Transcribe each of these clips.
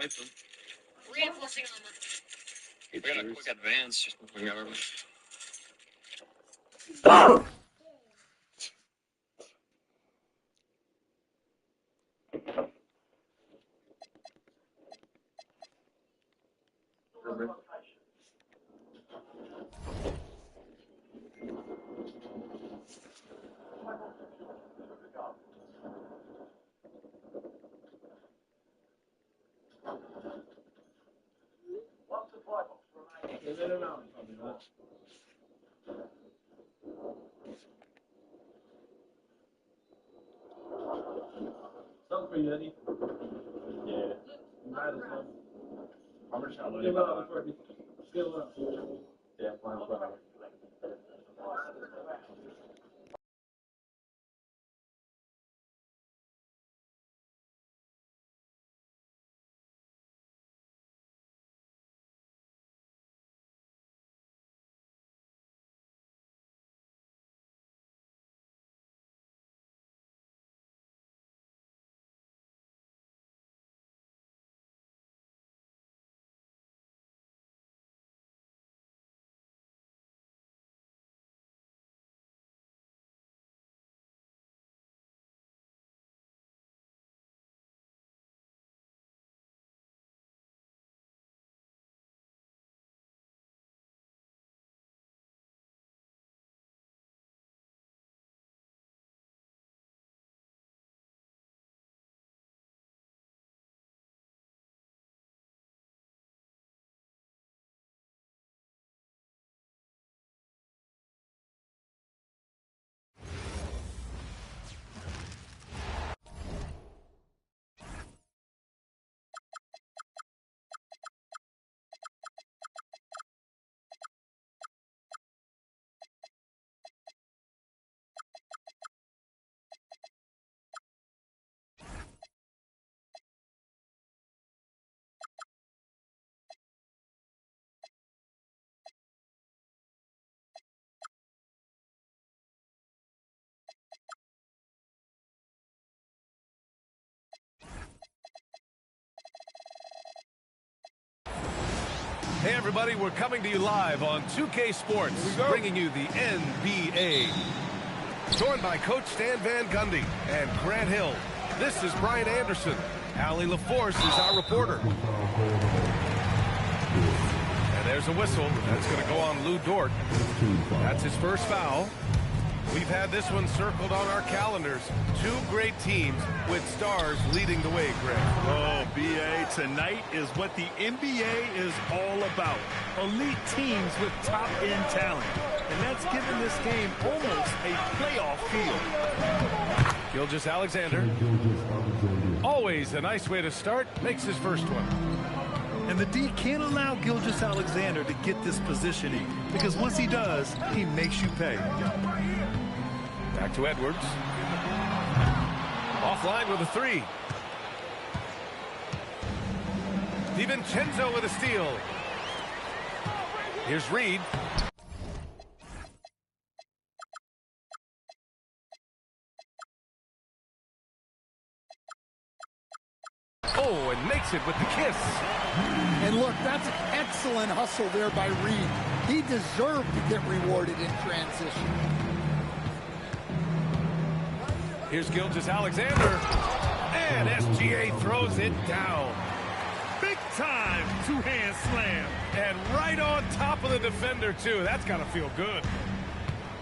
Reinforcing armor. We got a quick advance. Just moving over. Something for you, Eddie. Yeah. You might as well. How much shot? Skill up before you skill up. Yeah, fine. Hey everybody, we're coming to you live on 2K Sports, bringing you the NBA. Joined by Coach Stan Van Gundy and Grant Hill. This is Brian Anderson. Allie LaForce is our reporter. And there's a whistle. That's going to go on Lou Dort. That's his first foul. We've had this one circled on our calendars. Two great teams with stars leading the way, Greg. Oh, B.A., tonight is what the NBA is all about. Elite teams with top-end talent. And that's given this game almost a playoff feel. Gilgeous-Alexander. Always a nice way to start. Makes his first one. And the D can't allow Gilgeous-Alexander to get this positioning, because once he does, he makes you pay. Back to Edwards. Offline with a three. DiVincenzo with a steal. Here's Reed. Oh, and makes it with the kiss. And look, that's an excellent hustle there by Reed. He deserved to get rewarded in transition. Here's Gilgeous-Alexander. And SGA throws it down. Big time two-hand slam. And right on top of the defender, too. That's got to feel good.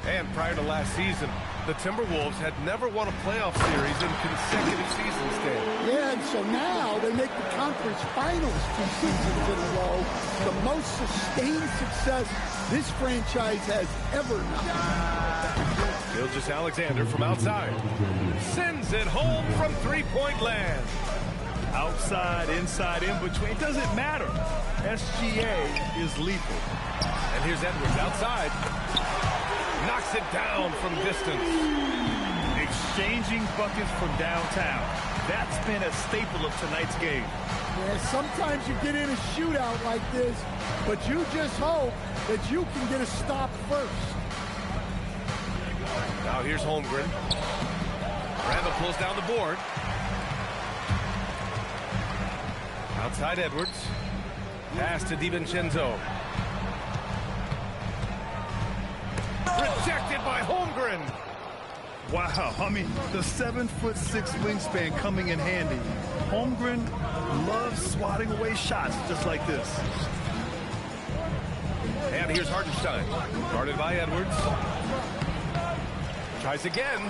And prior to last season, the Timberwolves had never won a playoff series in consecutive seasons, Dan. Yeah, and so now they make the conference finals 2 seasons in a row. The most sustained success this franchise has ever known. Gilgeous-Alexander from outside. Sends it home from three-point land. Outside, inside, in between, doesn't matter. SGA is lethal. And here's Edwards outside. Knocks it down from distance. Exchanging buckets from downtown. That's been a staple of tonight's game. Yeah, sometimes you get in a shootout like this, but you just hope that you can get a stop first. Now here's Holmgren. Randall pulls down the board. Outside Edwards. Pass to DiVincenzo. Rejected by Holmgren. Wow, I mean, the 7'6" wingspan coming in handy. Holmgren loves swatting away shots just like this. And here's Hartenstein. Guarded by Edwards. Tries again.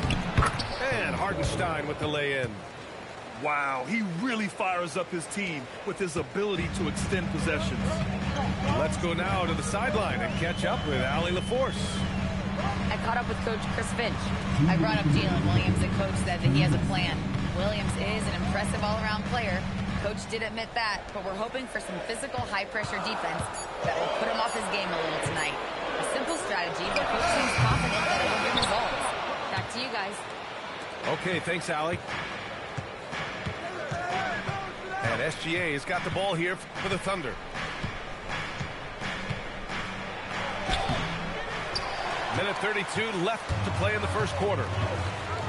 And Hartenstein with the lay-in. Wow, he really fires up his team with his ability to extend possessions. Let's go now to the sideline and catch up with Allie LaForce. I caught up with Coach Chris Finch. I brought up Jalen Williams, and Coach said that he has a plan. Williams is an impressive all-around player. Coach did admit that, but we're hoping for some physical, high-pressure defense that will put him off his game a little tonight. A simple strategy, but Coach seems confident that it will give results. Back to you guys. Okay, thanks, Allie. And SGA has got the ball here for the Thunder. Minute 32 left to play in the first quarter.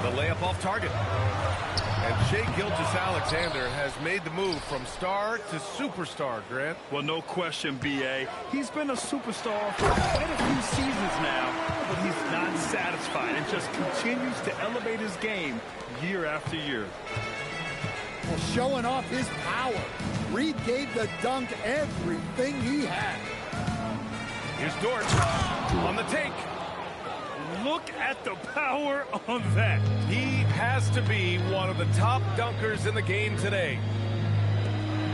The layup off target. And Shai Gilgeous-Alexander has made the move from star to superstar, Grant. Well, no question, B.A. He's been a superstar for quite a few seasons now, but he's not satisfied and just continues to elevate his game year after year. Well, showing off his power. Reed gave the dunk everything he had. Here's Dort on the take. Look at the power on that. He has to be one of the top dunkers in the game today.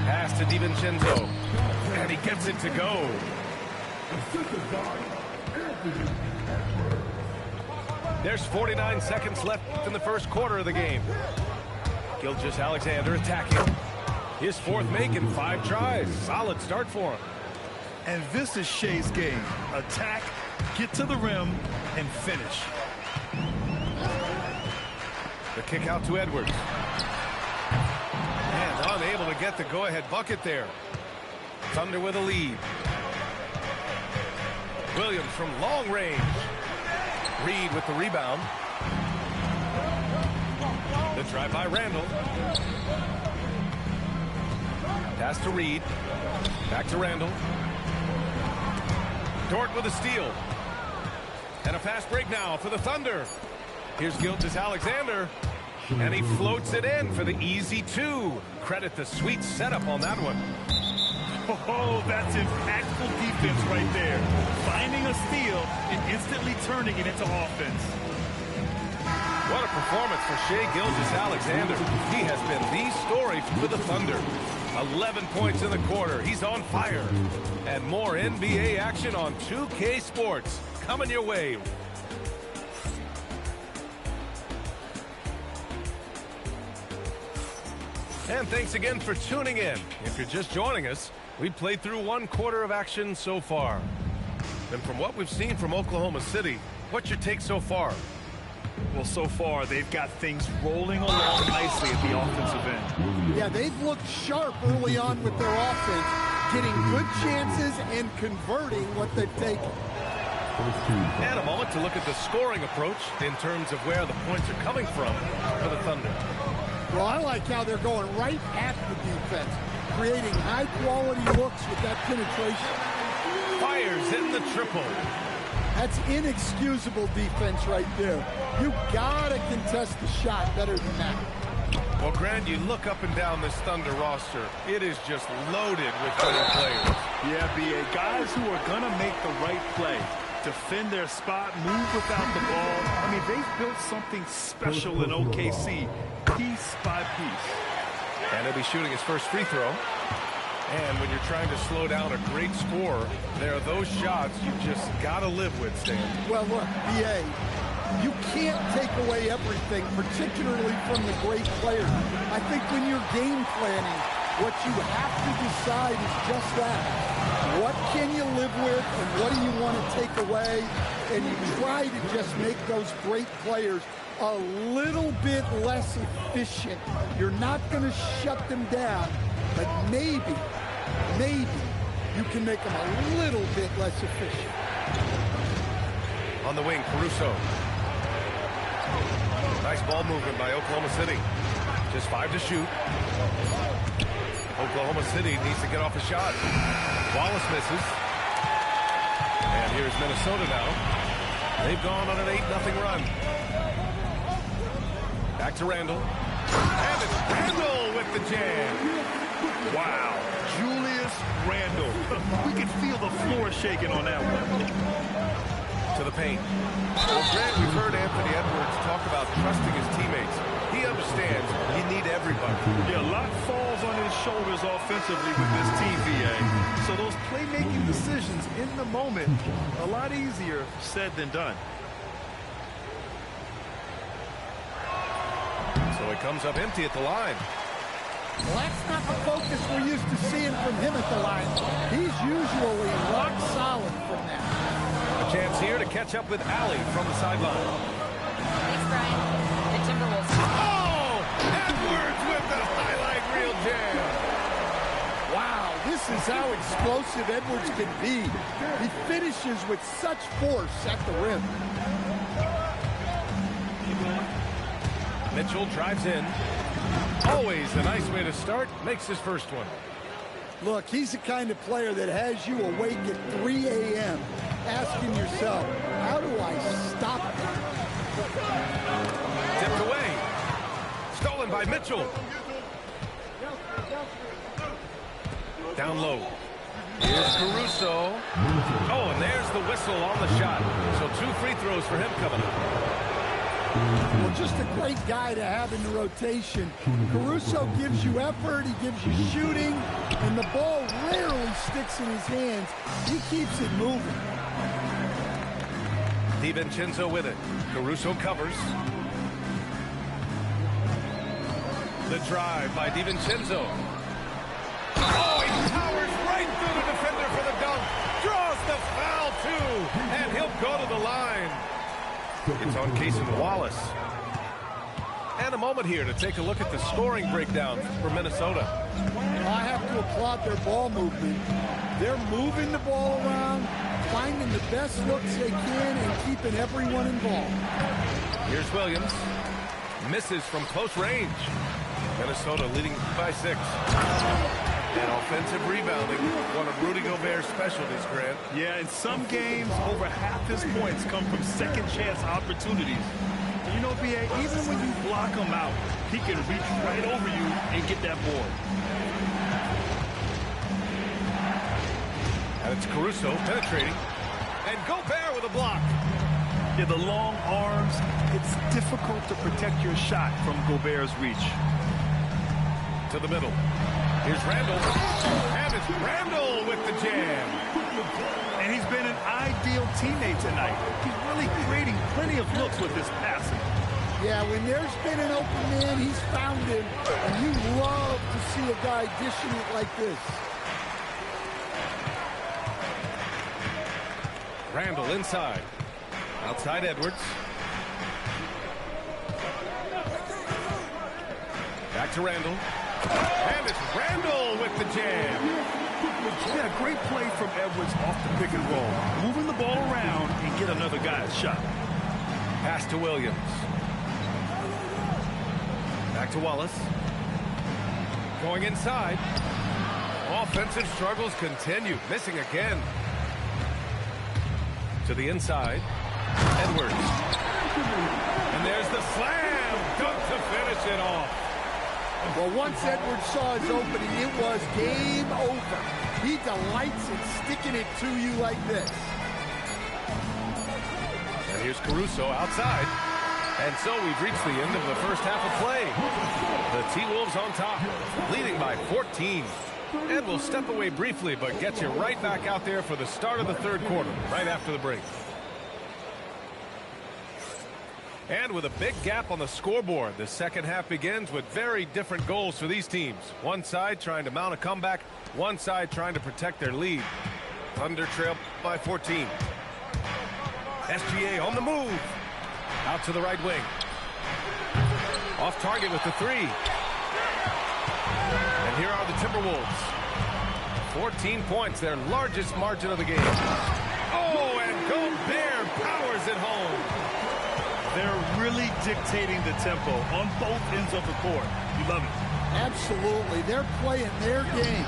Pass to DiVincenzo. And he gets it to go. There's 49 seconds left in the first quarter of the game. Gilgeous-Alexander attacking. His fourth make in 5 tries. Solid start for him. And this is Shai's game. Attack, get to the rim, and finish. The kick out to Edwards. And unable to get the go-ahead bucket there. Thunder with a lead. Williams from long range. Reed with the rebound. The drive by Randall. Pass to Reed. Back to Randall. Dort with a steal. And a fast break now for the Thunder. Here's Gilgeous-Alexander. And he floats it in for the easy 2. Credit the sweet setup on that one. Oh, that's impactful defense right there. Finding a steal and instantly turning it into offense. What a performance for Shai Gilgeous-Alexander. He has been the story for the Thunder. 11 points in the quarter. He's on fire. And more NBA action on 2K Sports coming your way. And thanks again for tuning in. If you're just joining us, we played through 1 quarter of action so far. And from what we've seen from Oklahoma City, what's your take so far? Well, so far, they've got things rolling along nicely at the offensive end. Yeah, they've looked sharp early on with their offense, getting good chances and converting what they've taken. And a moment to look at the scoring approach in terms of where the points are coming from for the Thunder. Well, I like how they're going right at the defense, creating high-quality looks with that penetration. Fires in the triple. That's inexcusable defense right there. You gotta contest the shot better than that. Well, Grant, you look up and down this Thunder roster, it is just loaded with winning players. Yeah, B.A. Guys who are going to make the right play, defend their spot, move without the ball. I mean, they've built something special in OKC, piece by piece. And he'll be shooting his first free throw. And when you're trying to slow down a great scorer, there are those shots you just got to live with, Stan. Well, look, B.A., you can't take away everything, particularly from the great players. I think when you're game planning, what you have to decide is just that. What can you live with and what do you want to take away? And you try to just make those great players a little bit less efficient. You're not going to shut them down, but maybe you can make them a little bit less efficient. On the wing, Caruso. Nice ball movement by Oklahoma City. Just 5 to shoot. Oklahoma City needs to get off a shot. Wallace misses. And here's Minnesota now. They've gone on an 8-0 run. Back to Randall. And it's Randall with the jam. Wow. Julius Randall. We can feel the floor shaking on that one. To the paint. Well, Grant, we've heard Anthony Edwards talk about trusting his teammates. He understands you need everybody. Yeah, a lot falls on his shoulders offensively with this team, VA. So those playmaking decisions in the moment, a lot easier said than done. So it comes up empty at the line. Well, that's not the focus we're used to seeing from him at the line. He's usually rock solid from that. A chance here to catch up with Allie from the sideline. Thanks, Brian. The Timberwolves. Oh! Edwards with the highlight reel jam. Wow, this is how explosive Edwards can be. He finishes with such force at the rim. Mitchell drives in. Always a nice way to start. Makes his first one. Look, he's the kind of player that has you awake at 3 a.m. asking yourself, how do I stop him? Tipped away. Stolen by Mitchell. Down low. Here's Caruso. Oh, and there's the whistle on the shot. So 2 free throws for him coming up. Well, just a great guy to have in the rotation. Caruso gives you effort, he gives you shooting, and the ball rarely sticks in his hands. He keeps it moving. DiVincenzo with it. Caruso covers. The drive by DiVincenzo. Oh, he powers right through the defender for the dunk. Draws the foul, too. And he'll go to the line. It's on Cason Wallace. And a moment here to take a look at the scoring breakdown for Minnesota. I have to applaud their ball movement. They're moving the ball around, finding the best looks they can, and keeping everyone involved. Here's Williams. Misses from close range. Minnesota leading by 6. And offensive rebounding, one of Rudy Gobert's specialties, Grant. Yeah, in some games, over half his points come from second-chance opportunities. And you know, BA, even when you block him out, he can reach right over you and get that board. And it's Caruso penetrating. And Gobert with a block. Yeah, the long arms, it's difficult to protect your shot from Gobert's reach. To the middle. Here's Randall. And it's Randall with the jam. And he's been an ideal teammate tonight. He's really creating plenty of looks with his passing. Yeah, when there's been an open man, he's found him. And you love to see a guy dishing it like this. Randall inside. Outside Edwards. Back to Randall. And it's Randall with the jam. Yeah, great play from Edwards off the pick and roll. Moving the ball around and get another guy's shot. Pass to Williams. Back to Wallace. Going inside. Offensive struggles continue. Missing again. To the inside. Edwards. And there's the slam. Dunk to finish it off. Well, once Edwards saw his opening, it was game over. He delights in sticking it to you like this. And here's Caruso outside. And so we've reached the end of the first half of play. The T-Wolves on top, leading by 14. And we'll step away briefly, but get you right back out there for the start of the third quarter, right after the break. And with a big gap on the scoreboard, the second half begins with very different goals for these teams. One side trying to mount a comeback, one side trying to protect their lead. Thunder trail by 14. SGA on the move. Out to the right wing. Off target with the 3. And here are the Timberwolves. 14 points, their largest margin of the game. Oh, and Gobert powers it home. They're really dictating the tempo on both ends of the court. You love it. Absolutely. They're playing their game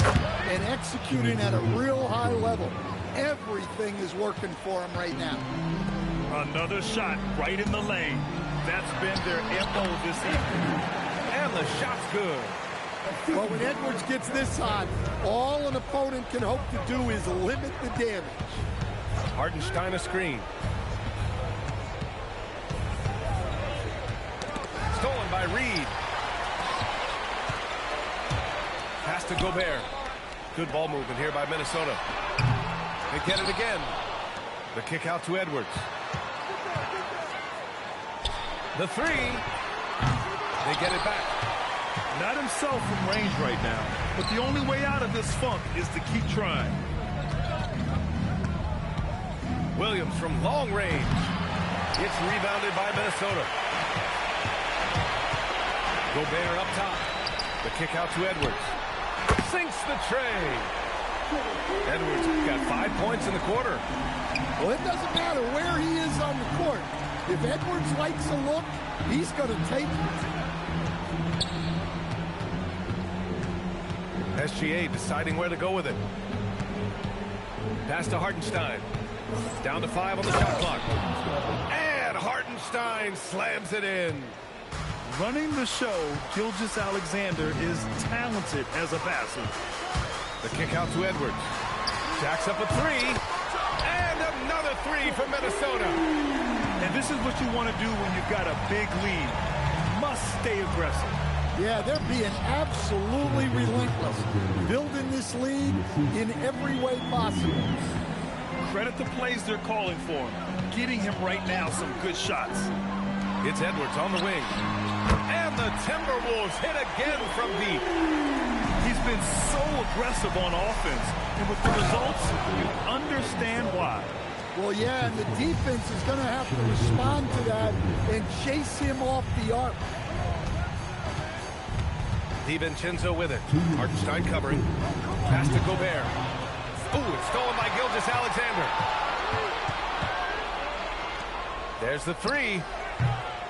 and executing at a real high level. Everything is working for them right now. Another shot right in the lane. That's been their MO this evening. And the shot's good. Well, when Edwards gets this hot, all an opponent can hope to do is limit the damage. Hartenstein a screen. Stolen by Reed. Pass to Gobert. Good ball movement here by Minnesota. They get it again. The kick out to Edwards. The three. They get it back. Not himself from range right now, but the only way out of this funk is to keep trying. Williams from long range. It's rebounded by Minnesota. Gobert up top. The kick out to Edwards. Sinks the tray. Edwards got 5 points in the quarter. Well, it doesn't matter where he is on the court. If Edwards likes a look, he's going to take it. SGA deciding where to go with it. Pass to Hartenstein. Down to 5 on the shot clock. And Hartenstein slams it in. Running the show, Gilgeous-Alexander is talented as a passer. The kick out to Edwards. Jacks up a three. And another three for Minnesota. And this is what you want to do when you've got a big lead. Must stay aggressive. Yeah, they're being absolutely relentless. Building this lead in every way possible. Credit the plays they're calling for him. Getting him right now some good shots. It's Edwards on the wing. And the Timberwolves hit again from deep. He's been so aggressive on offense. And with the results, you understand why. Well, yeah, and the defense is going to have to respond to that and chase him off the arc. DiVincenzo with it. Hartenstein covering. Pass to Gobert. Ooh, it's stolen by Gilgeous-Alexander. There's the three.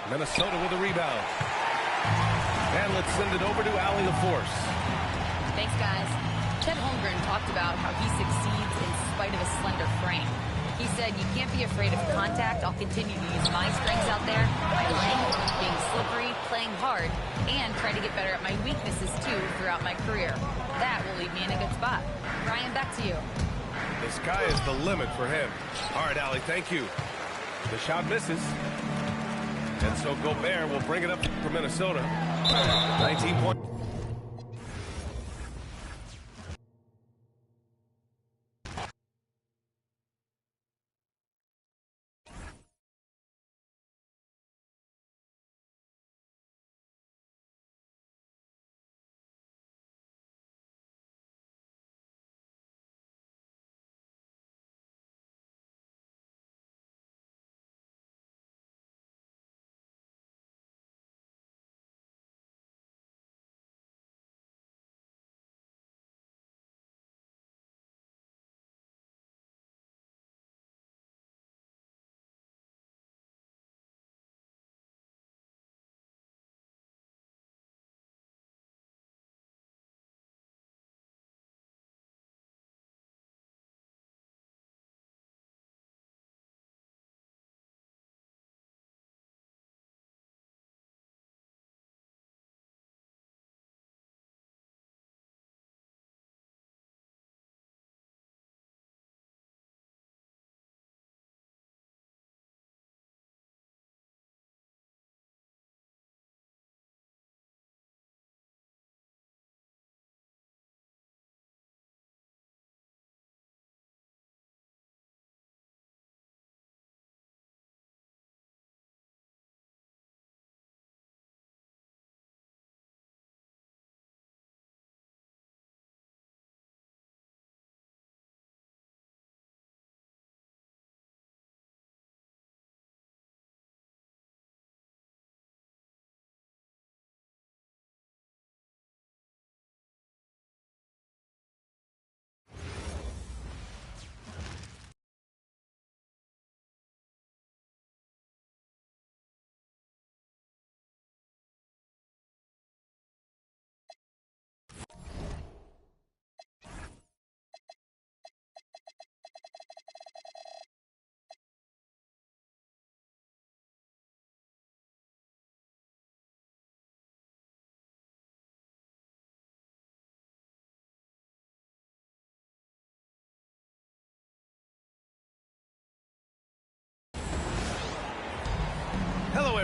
Minnesota with a rebound. And let's send it over to Allie LaForce. Thanks, guys. Ted Holmgren talked about how he succeeds in spite of a slender frame. He said, you can't be afraid of contact. I'll continue to use my strengths out there, my length, being slippery, playing hard, and try to get better at my weaknesses, too, throughout my career. That will leave me in a good spot. Brian, back to you. The sky is the limit for him. All right, Allie, thank you. The shot misses. And so Gobert will bring it up for Minnesota. 19 points.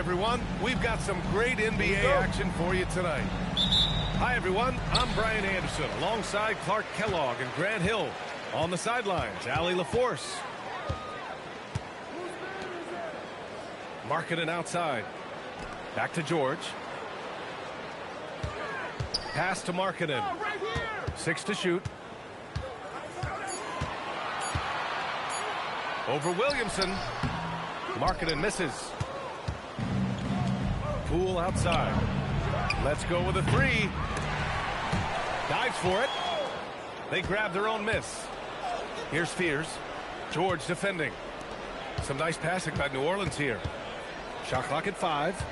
everyone. We've got some great NBA action for you tonight. Hi, everyone. I'm Brian Anderson alongside Clark Kellogg and Grant Hill. On the sidelines, Allie LaForce. Markkanen outside. Back to George. Pass to Markkanen. 6 to shoot. Over Williamson. Markkanen misses. Poole outside. Let's go with a 3. Dives for it. They grab their own miss. Here's Fears. George defending. Some nice passing by New Orleans here. Shot clock at 5.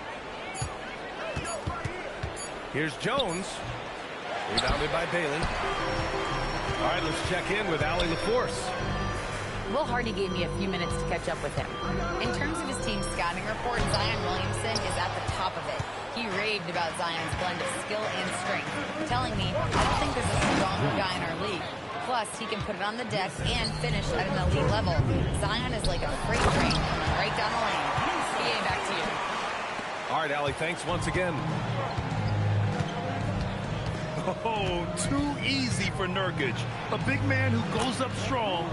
Here's Jones. Rebounded by Bailey. All right, let's check in with Allie LaForce. Will Hardy gave me a few minutes to catch up with him. In terms of his team's scouting report, Zion Williamson is at the top of it. He raved about Zion's blend of skill and strength, telling me, I don't think there's a stronger guy in our league. Plus, he can put it on the deck and finish at an elite level. Zion is like a freight train coming right down the lane. BA, back to you. All right, Allie, thanks once again. Oh, too easy for Nurkic. A big man who goes up strong.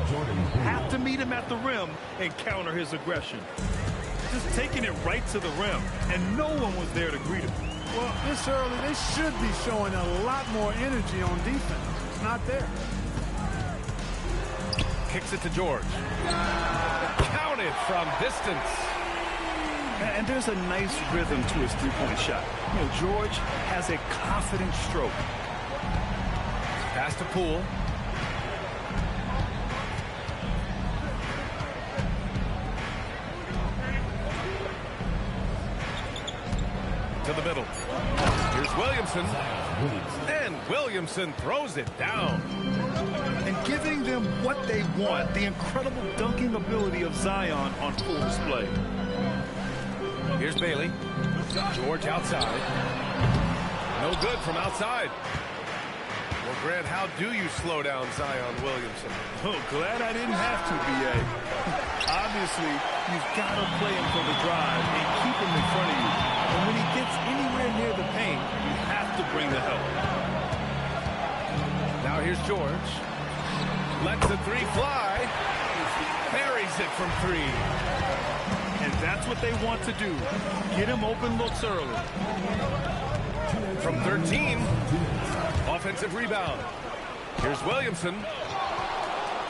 Have to meet him at the rim and counter his aggression. Just taking it right to the rim, and no one was there to greet him. Well, this early, they should be showing a lot more energy on defense. It's not there. Kicks it to George. Counted from distance. And there's a nice rhythm to his three-point shot. You know, George has a confident stroke. Pass to Poole. To the middle. Here's Williamson. And Williamson throws it down. And giving them what they want, the incredible dunking ability of Zion on full display. Here's Bailey. George outside. No good from outside. Well, Grant, how do you slow down Zion Williamson? Oh, glad I didn't have to, B.A. Obviously, you've got to play him for the drive and keep him in front of you. And when he gets anywhere near the paint, you have to bring the help. Now here's George. Lets the 3 fly. Buries it from 3. And that's what they want to do. Get him open looks early. From 13. Offensive rebound. Here's Williamson.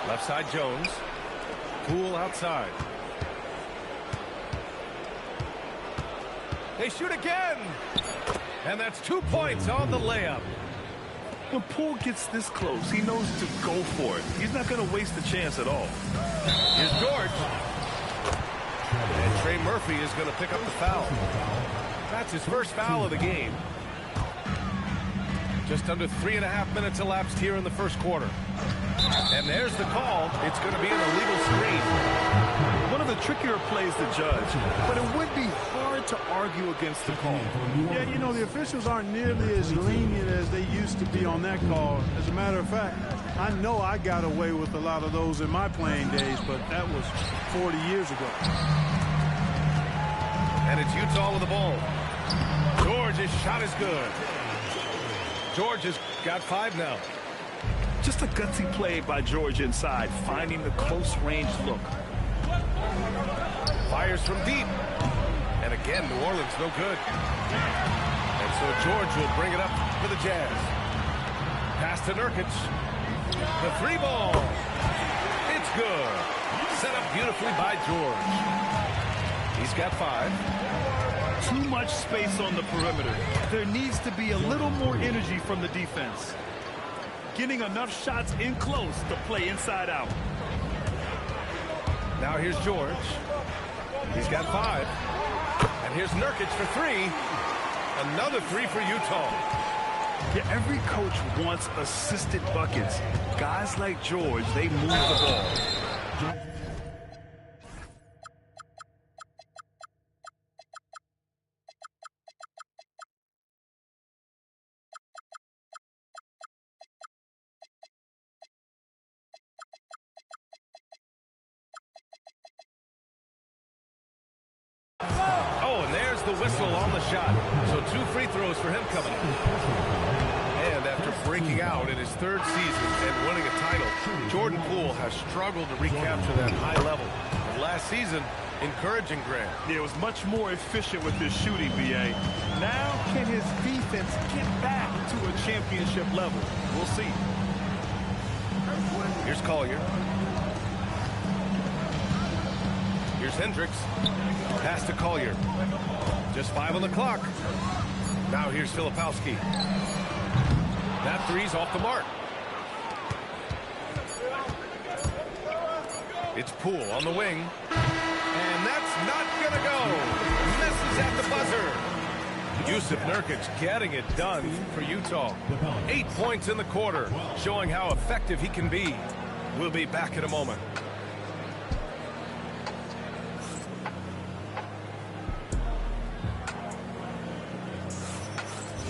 Left side Jones. Poole outside. They shoot again. And that's 2 points on the layup. When Poole gets this close, he knows to go for it. He's not going to waste the chance at all. Here's George. And Trey Murphy is going to pick up the foul. That's his first foul of the game. Just under 3.5 minutes elapsed here in the first quarter. And there's the call. It's going to be an illegal screen. One of the trickier plays to judge, but it would be hard to argue against the call. Yeah, you know, the officials aren't nearly as lenient as they used to be on that call. As a matter of fact, I know I got away with a lot of those in my playing days, but that was 40 years ago. And it's Utah with the ball. George's shot is good. George has got 5 now. Just a gutsy play by George inside, finding the close-range look. Fires from deep. And again, New Orleans no good. And so George will bring it up for the Jazz. Pass to Nurkic. The 3 ball. It's good. Set up beautifully by George. He's got 5. Too much space on the perimeter. There needs to be a little more energy from the defense. Getting enough shots in close to play inside out. Now here's George. He's got 5. And here's Nurkic for 3. Another 3 for Utah. Yeah, every coach wants assisted buckets. Guys like George, they move the ball. whistle on the shot. So 2 free throws for him coming up. And after breaking out in his 3rd season and winning a title, Jordan Poole has struggled to recapture that high level. And last season, encouraging Grant. Yeah, it was much more efficient with his shooting, B.A. Now, can his defense get back to a championship level? We'll see. Here's Collier. Here's Hendricks. Pass to Collier. Just 5 on the clock. Now here's Filipowski. That three's off the mark. It's Poole on the wing. And that's not going to go. Misses at the buzzer. Yusuf Nurkic getting it done for Utah. 8 points in the quarter, showing how effective he can be. We'll be back in a moment.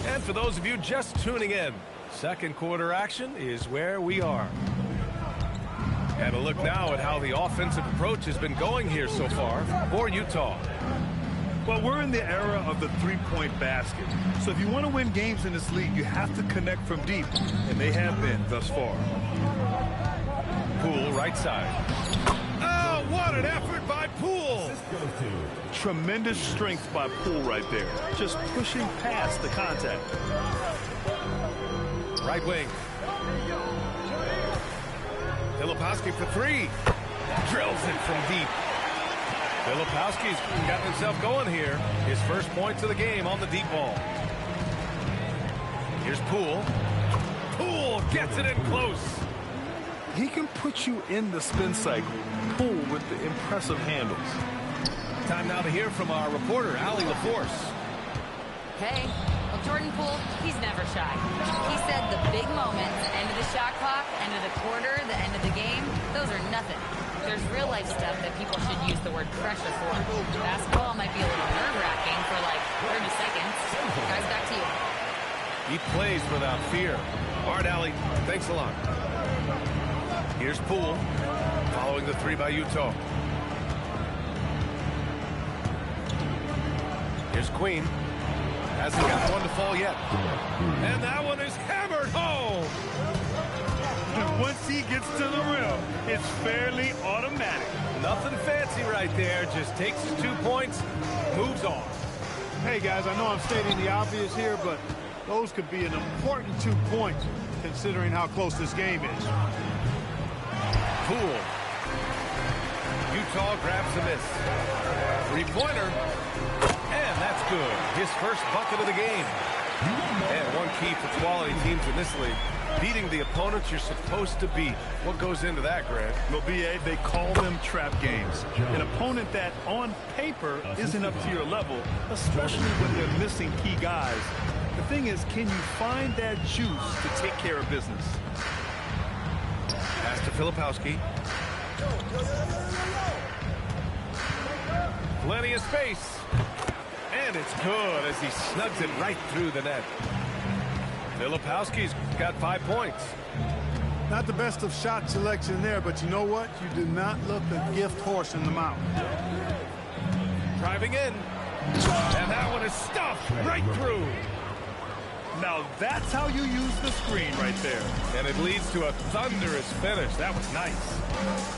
And for those of you just tuning in, second quarter action is where we are. And a look now at how the offensive approach has been going here so far for Utah. Well, we're in the era of the three-point basket. So if you want to win games in this league, you have to connect from deep. And they have been thus far. Poole right side. Oh, what an effort by Poole. Tremendous strength by Poole right there. Just pushing past the contact. Right wing. Filipowski for 3. Drills it from deep. Filipowski's got himself going here. His first points of the game on the deep ball. Here's Poole. Poole gets it in close. He can put you in the spin cycle. Poole with the impressive handles. Time now to hear from our reporter, Allie LaForce. Hey, well, Jordan Poole, he's never shy. He said the big moments, the end of the shot clock, end of the quarter, the end of the game, those are nothing. There's real-life stuff that people should use the word pressure for. Basketball might be a little nerve-wracking for like 30 seconds. Guys, back to you. He plays without fear. All right, Allie, thanks a lot. Here's Poole, following the 3 by Utah. Here's Queen. Hasn't got one to fall yet. And that one is hammered home. And once he gets to the rim, it's fairly automatic. Nothing fancy right there. Just takes his 2 points, moves on. Hey, guys, I know I'm stating the obvious here, but those could be an important 2 points considering how close this game is. Poole. Utah grabs the miss. 3-pointer. And that's good. His first bucket of the game. And one key for quality teams in this league, beating the opponents you're supposed to beat. What goes into that, Grant? Well, B.A., they call them trap games. An opponent that, on paper, isn't up to your level, especially when they're missing key guys. The thing is, can you find that juice to take care of business? Pass to Filipowski. Plenty of space. And it's good as he snugs it right through the net. Filipowski's got 5 points. Not the best of shot selection there, but you know what? You do not look a gift horse in the mouth. Driving in. And that one is stuffed right through. Now that's how you use the screen right there. And it leads to a thunderous finish. That was nice.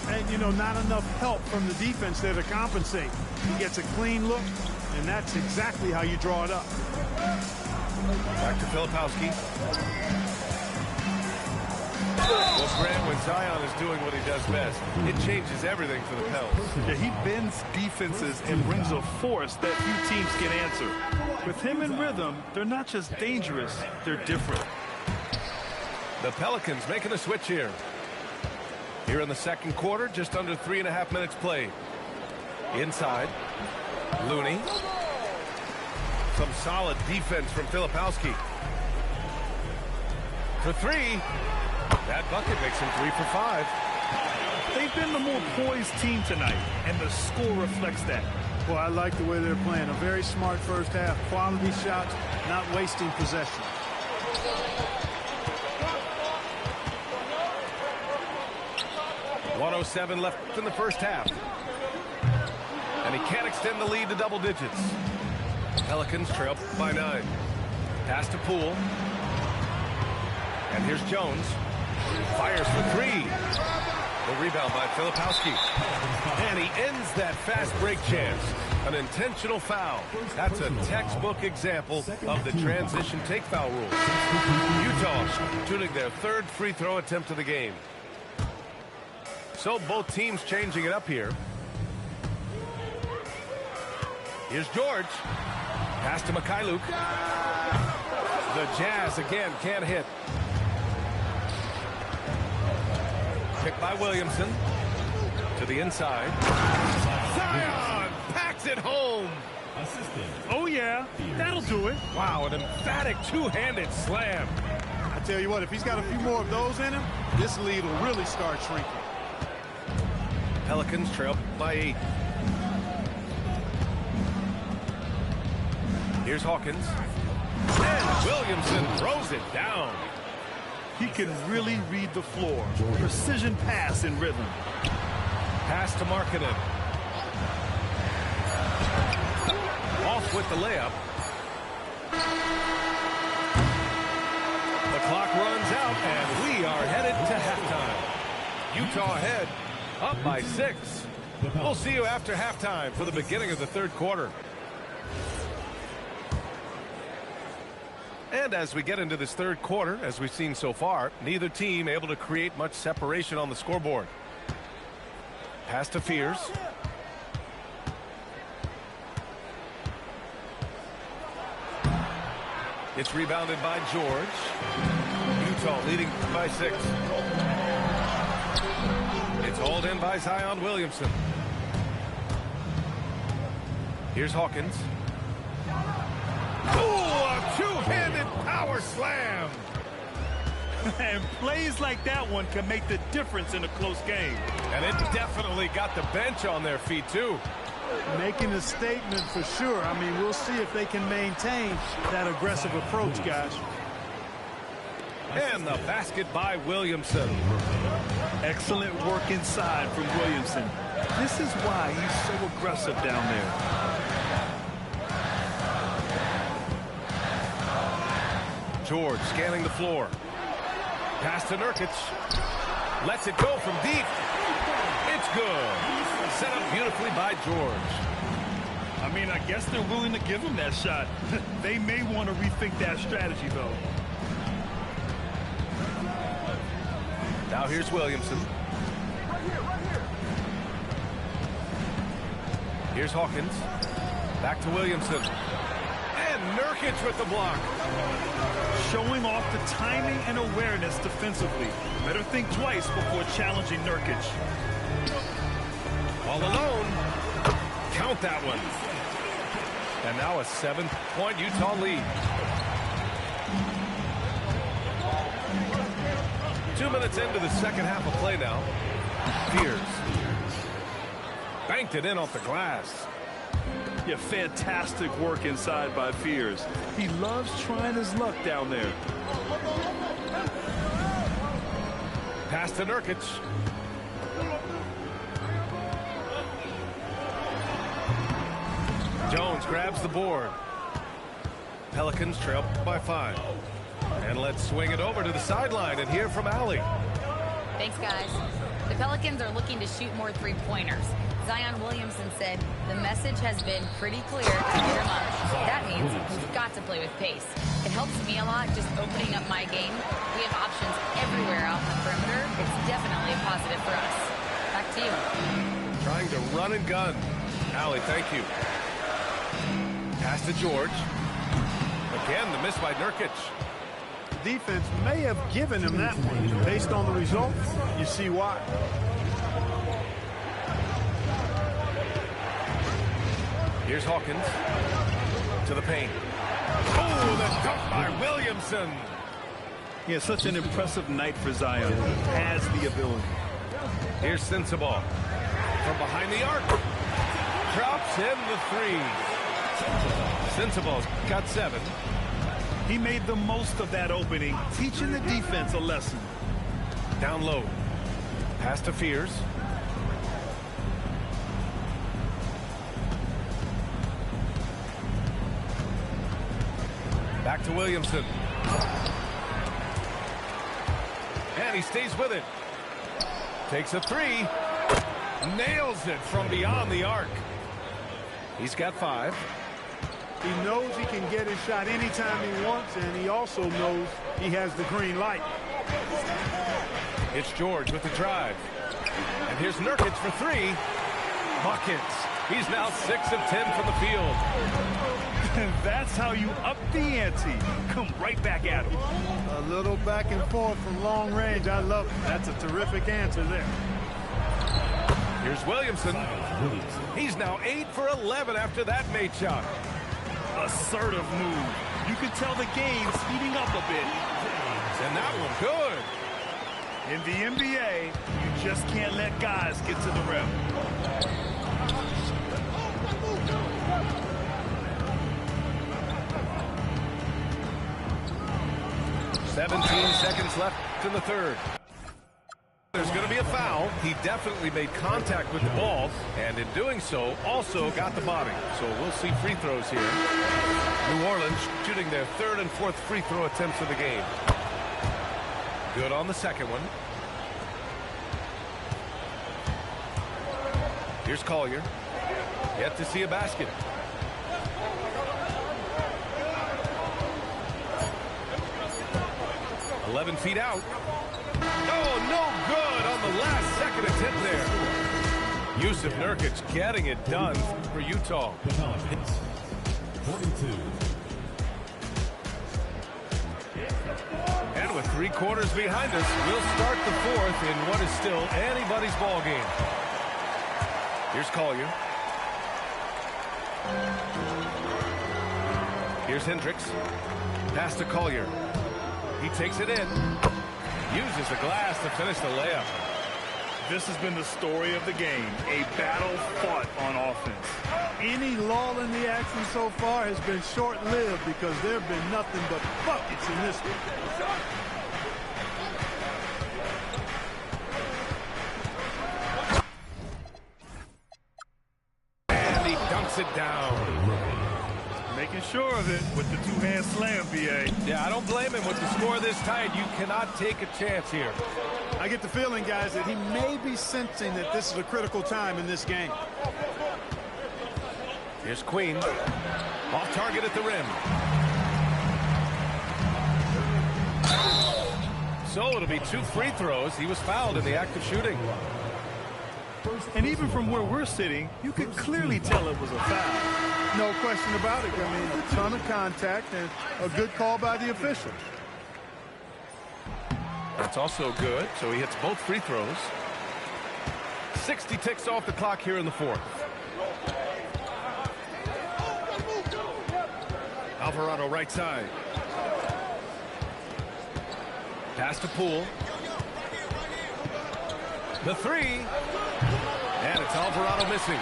And, you know, not enough help from the defense there to compensate. He gets a clean look, and that's exactly how you draw it up. Back to Filipowski. Well, Grant, when Zion is doing what he does best, it changes everything for the Pels. Yeah, he bends defenses and brings a force that few teams can answer. With him in rhythm, they're not just dangerous, they're different. The Pelicans making a switch here. Here in the second quarter, just under 3.5 minutes played. Inside, Looney. Some solid defense from Filipowski. For 3. That bucket makes him 3 for 5. They've been the more poised team tonight, and the score reflects that. Well, I like the way they're playing. A very smart first half. Quality shots, not wasting possession. .107 left in the first half. And he can't extend the lead to double digits. Pelicans trail by 9. Pass to Poole. And here's Jones. Fires for 3. The rebound by Filipowski. And he ends that fast break chance. An intentional foul. That's a textbook example of the transition take foul rule. Utah shooting their 3rd free throw attempt of the game. So both teams changing it up here. Here's George. Pass to Mikhailuk. The Jazz again can't hit. Picked by Williamson. To the inside. Zion packs it home. Oh, yeah. That'll do it. Wow, an emphatic two-handed slam. I tell you what, if he's got a few more of those in him, this lead will really start shrinking. Pelicans trail by 8. Here's Hawkins. And Williamson throws it down. He can really read the floor. Precision pass in rhythm. Pass to Markkanen. Off with the layup. The clock runs out, and we are headed to halftime. Utah ahead, up by 6. We'll see you after halftime for the beginning of the 3rd quarter. And as we get into this 3rd quarter, as we've seen so far, neither team able to create much separation on the scoreboard. Pass to Fears. It's rebounded by George. Utah leading by 6. It's hauled in by Zion Williamson. Here's Hawkins. A two-handed power slam. And plays like that one can make the difference in a close game. And it definitely got the bench on their feet, too. Making a statement for sure. I mean, we'll see if they can maintain that aggressive approach, guys. And the basket by Williamson. Excellent work inside from Williamson. This is why he's so aggressive down there. George scanning the floor. Pass to Nurkic. Lets it go from deep. It's good. Set up beautifully by George. I mean, I guess they're willing to give him that shot. They may want to rethink that strategy, though. Now here's Williamson. Here's Hawkins. Back to Williamson. And Nurkic with the block. Showing off the timing and awareness defensively. Better think twice before challenging Nurkic. All alone. Count that one. And now a 7-point Utah lead. 2 minutes into the 2nd half of play now. Fears. Banked it in off the glass. Yeah, fantastic work inside by Fears. He loves trying his luck down there. Pass to Nurkic. Jones grabs the board. Pelicans trail by 5. And let's swing it over to the sideline and hear from Allie. Thanks, guys. The Pelicans are looking to shoot more three-pointers. Zion Williamson said, the message has been pretty clear to get him up. That means we've got to play with pace. It helps me a lot just opening up my game. We have options everywhere out in the perimeter. It's definitely a positive for us. Back to you. Trying to run and gun. Allie, thank you. Pass to George. Again, the miss by Nurkic. Defense may have given him that one. Based on the result, you see why. Here's Hawkins to the paint. Oh, the dunk by Williamson. Yeah, such an impressive night for Zion. Has the ability. Here's Sensabaugh from behind the arc. Drops in the 3. Sensabaugh's got 7. He made the most of that opening, teaching the defense a lesson. Down low. Pass to Fears. Back to Williamson. And he stays with it. Takes a three. Nails it from beyond the arc. He's got 5. He knows he can get his shot anytime he wants, and he also knows he has the green light. It's George with the drive. And here's Nurkic for 3. Buckets. He's now 6 of 10 from the field. And that's how you up the ante. Come right back at him. A little back and forth from long range. I love it. That's a terrific answer there. Here's Williamson. He's now 8 for 11 after that made shot. Assertive move. You can tell the game's heating up a bit. And that one good. In the NBA, you just can't let guys get to the rim. "17 seconds left in the third. There's going to be a foul. He definitely made contact with the ball, and in doing so, also got the body. So we'll see free throws here. New Orleans shooting their 3rd and 4th free throw attempts of the game. Good on the second one. Here's Collier. Yet to see a basket. "11 feet out. Oh, no good on the last second attempt there. Yusuf Nurkic getting it done for Utah. 22. And with 3 quarters behind us, we'll start the 4th in what is still anybody's ball game. Here's Collier. Here's Hendricks. Pass to Collier. He takes it in. Uses the glass to finish the layup. This has been the story of the game. A battle fought on offense. Any lull in the action so far has been short-lived because there have been nothing but buckets in this one. And he dunks it down. Making sure of it with the 2-hand slam, BA. Yeah, I don't blame him with the score this tight. You cannot take a chance here. I get the feeling, guys, that he may be sensing that this is a critical time in this game. Here's Queen. Off target at the rim. So it'll be 2 free throws. He was fouled in the act of shooting. And even from where we're sitting, you could clearly tell it was a foul. No question about it. I mean, a ton of contact and a good call by the official. That's also good. So he hits both free throws. 60 ticks off the clock here in the 4th. Alvarado right side. Pass to Poole. The 3. And it's Alvarado missing.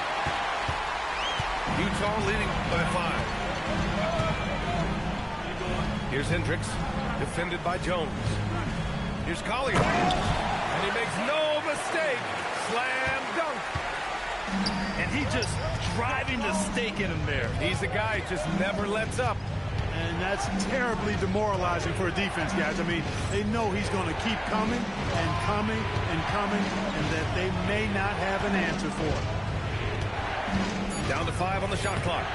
Utah leading by 5. Here's Hendricks, defended by Jones. Here's Collier, and he makes no mistake. Slam dunk. And he just driving the stake in him there. He's a guy who just never lets up. And that's terribly demoralizing for a defense, guys. I mean, they know he's going to keep coming and coming and coming, and that they may not have an answer for it. Down to 5 on the shot clock.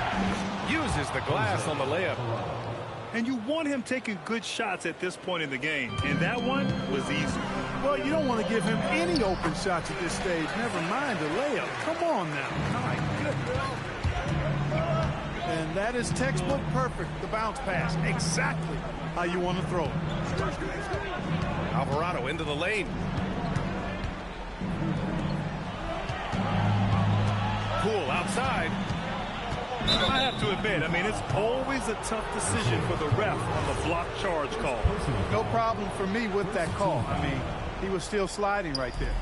Uses the glass on the layup. And you want him taking good shots at this point in the game. And that one was easy. Well, you don't want to give him any open shots at this stage. Never mind the layup. Come on now. My goodness. And that is textbook perfect. The bounce pass. Exactly how you want to throw it. Alvarado into the lane. Poole outside. I have to admit, I mean, it's always a tough decision for the ref on the block charge call. No problem for me with that call. I mean, he was still sliding right there.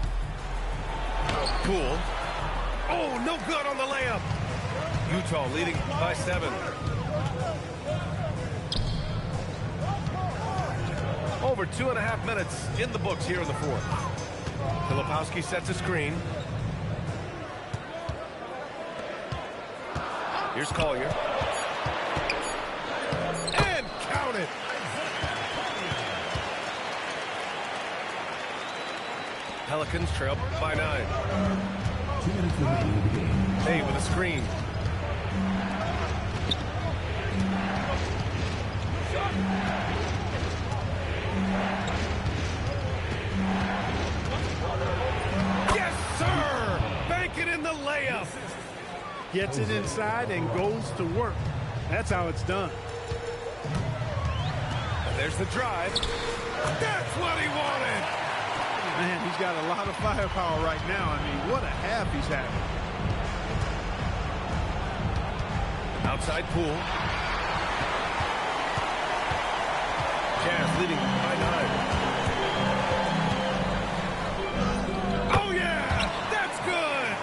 Poole. Oh, no good on the layup. Utah leading by 7. Over 2.5 minutes in the books here in the 4th. Filipowski sets a screen. Here's Collier. And count it. Pelicans trail by 9. 2 minutes remaining in the game. Hey with a screen. Yes, sir! Bank it in the layup. Gets it inside and goes to work. That's how it's done. And there's the drive. That's what he wanted. Man, he's got a lot of firepower right now. I mean, what a half he's having. Outside Poole. Jazz leading by 9. Oh, yeah! That's good!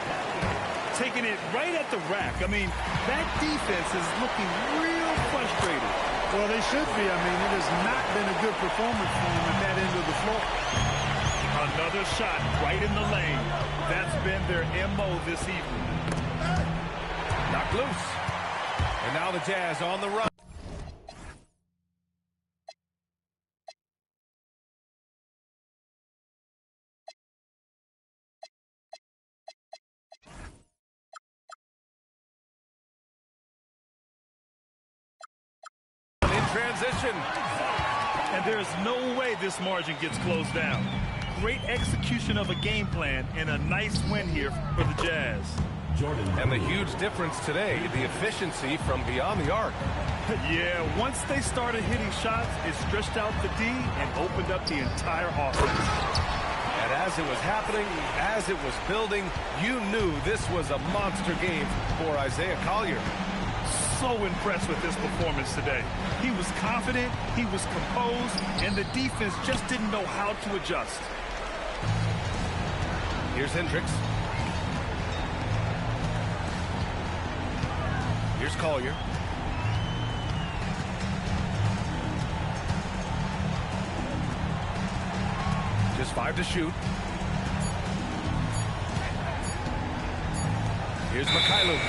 Taking it right at the rack. I mean, that defense is looking real frustrated. Well, they should be. I mean, it has not been a good performance for him at that end of the floor. Another shot right in the lane. That's been their MO this evening. Knocked loose. And now the Jazz on the run. In transition. And there's no way this margin gets closed down. Great execution of a game plan and a nice win here for the Jazz. Jordan. And the huge difference today, the efficiency from beyond the arc. Yeah, once they started hitting shots, it stretched out the D and opened up the entire offense. And as it was happening, as it was building, you knew this was a monster game for Isaiah Collier. So impressed with this performance today. He was confident, he was composed, and the defense just didn't know how to adjust. Here's Hendricks. Here's Collier. Just 5 to shoot. Here's Mikhailuk.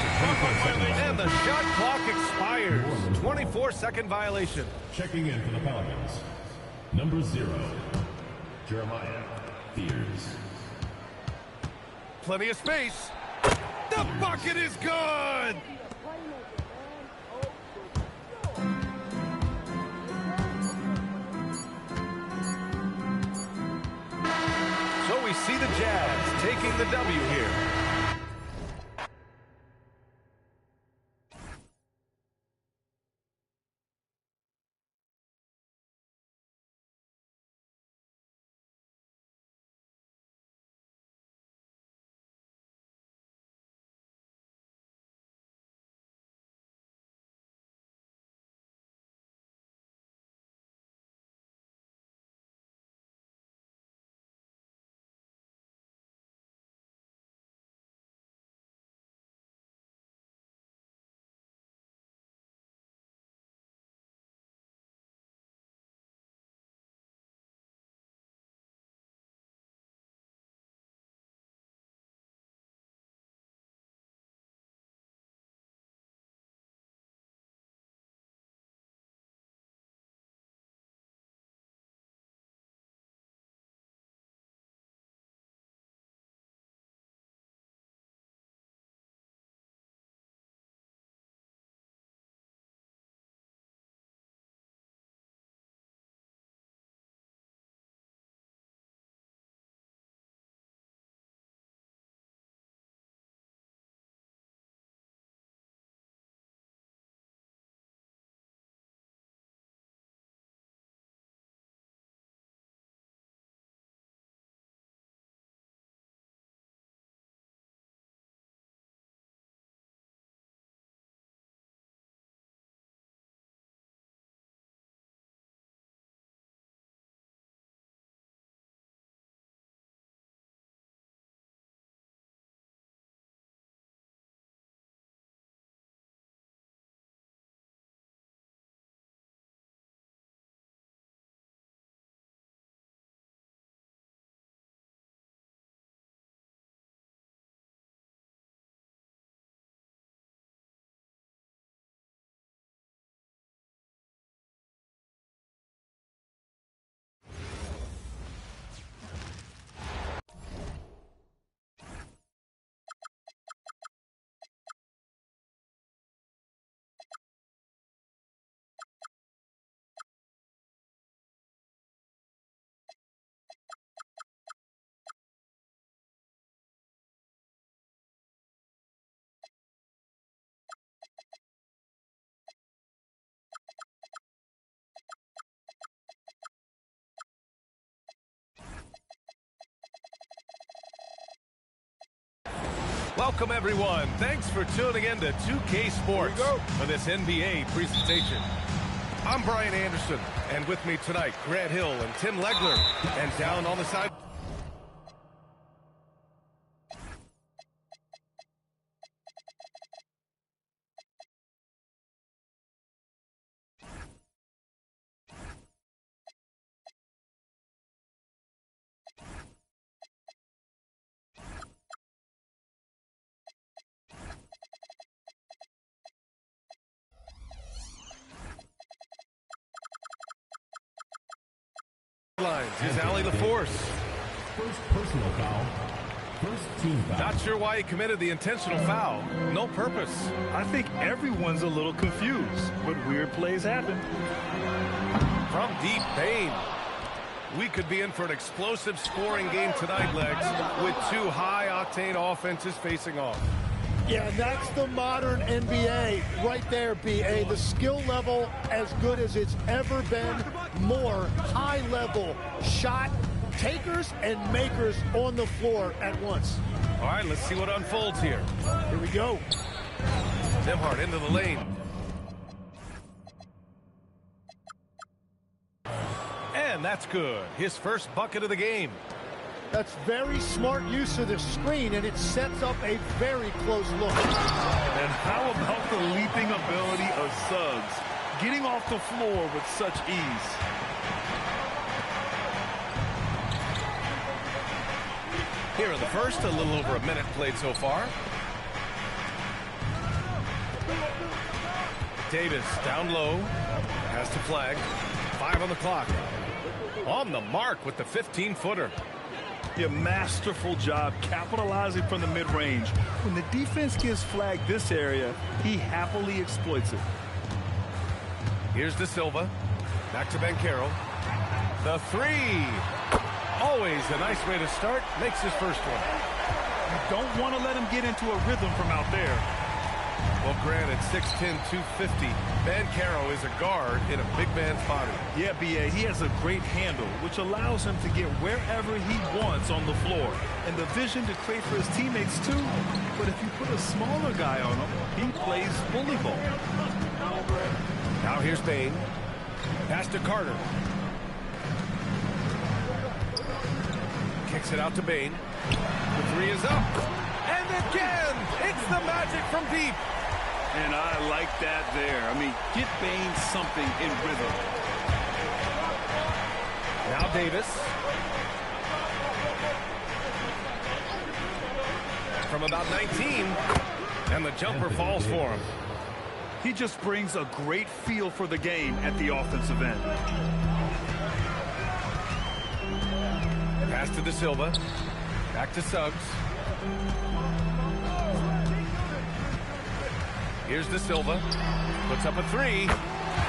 And the shot clock expires. 24-second violation. Checking in for the Pelicans. Number 0, Jeremiah Fears. Plenty of space. The bucket is good. So we see the Jazz taking the W here. Welcome, everyone. Thanks for tuning in to 2K Sports for this NBA presentation. I'm Brian Anderson, and with me tonight, Grant Hill and Tim Legler. And down on the side... is Allie the force. First personal foul. First team foul. Not sure why he committed the intentional foul. No purpose. I think everyone's a little confused, but weird plays happen. From deep, Bane. We could be in for an explosive scoring game tonight, Legs, with two high-octane offenses facing off. Yeah, that's the modern NBA right there, B.A. The skill level as good as it's ever been. More high-level shot takers and makers on the floor at once. All right, let's see what unfolds here. Here we go. Nembhard into the lane. And that's good. His first bucket of the game. That's very smart use of the screen, and it sets up a very close look. And how about the leaping ability of Suggs, getting off the floor with such ease? Here in the first, a little over a minute played so far. Davis down low, has to flag. 5 on the clock. On the mark with the 15-footer. A masterful job capitalizing from the mid-range. When the defense gives flag this area, he happily exploits it. Here's De Silva. Back to Banchero. The three. Always a nice way to start. Makes his first one. You don't want to let him get into a rhythm from out there. Well, granted, 6'10", 250. Banchero is a guard in a big man's body. Yeah, B.A., he has a great handle, which allows him to get wherever he wants on the floor. And the vision to create for his teammates, too. But if you put a smaller guy on him, he plays bully ball. Now here's Bane. Pass to Carter. Kicks it out to Bane. The three is up. And again, it's the magic from deep. And I like that there. I mean, get Bane something in rhythm. Now Davis. From about 19. And the jumper falls for him. He just brings a great feel for the game at the offensive end. Pass to De Silva. Back to Suggs. Here's De Silva. Puts up a three.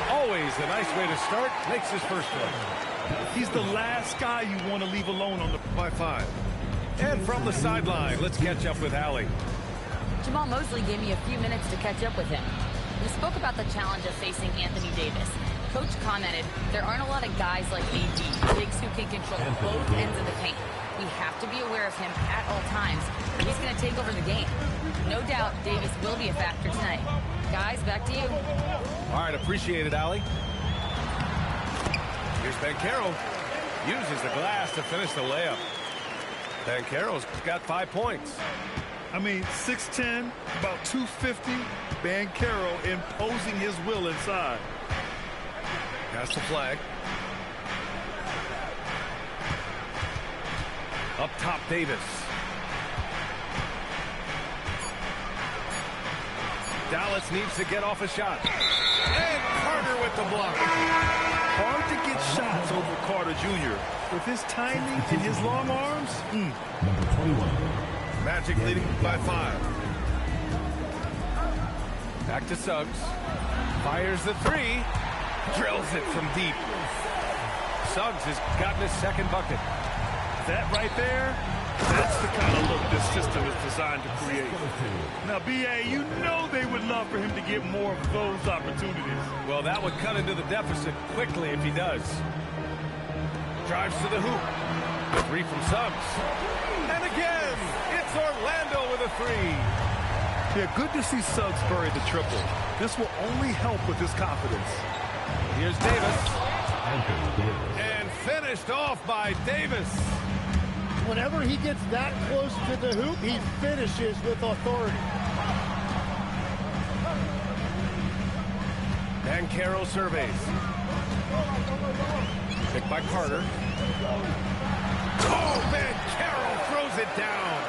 Always a nice way to start. Makes his first one. He's the last guy you want to leave alone on the by 5. And from the sideline, let's catch up with Allie. Jamal Mosley gave me a few minutes to catch up with him. We spoke about the challenge of facing Anthony Davis. Coach commented, there aren't a lot of guys like AD, bigs who can control both ends of the paint. We have to be aware of him at all times, or he's going to take over the game. No doubt Davis will be a factor tonight. Guys, back to you. All right, appreciate it, Allie. Here's Banchero. Uses the glass to finish the layup. Banchero's got 5 points. I mean, 6'10", about 250. Banchero imposing his will inside. Pass the flag. Up top, Davis. Dallas needs to get off a shot. And Carter with the block. Hard to get shots over Carter Jr. With his timing and his long arms. Number 21. Magic leading by 5. Back to Suggs. Fires the three. Drills it from deep. Suggs has gotten his second bucket. That right there, that's the kind of look this system is designed to create. Now, B.A., you know they would love for him to get more of those opportunities. Well, that would cut into the deficit quickly if he does. Drives to the hoop. The three from Suggs. And again, it's Orlando with a three. Yeah, good to see Suggs bury the triple. This will only help with his confidence. Here's Davis. And finished off by Davis. Whenever he gets that close to the hoop, he finishes with authority. Banchero surveys. Picked by Carter. Oh, Banchero throws it down.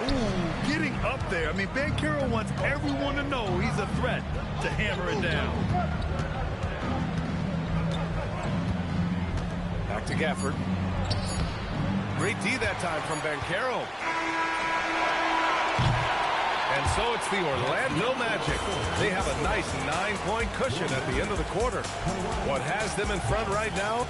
Ooh, getting up there. I mean, Banchero wants everyone to know he's a threat to hammer it down. Back to Gafford. Great D that time from Banchero. And so it's the Orlando Magic. They have a nice 9-point cushion at the end of the quarter. What has them in front right now?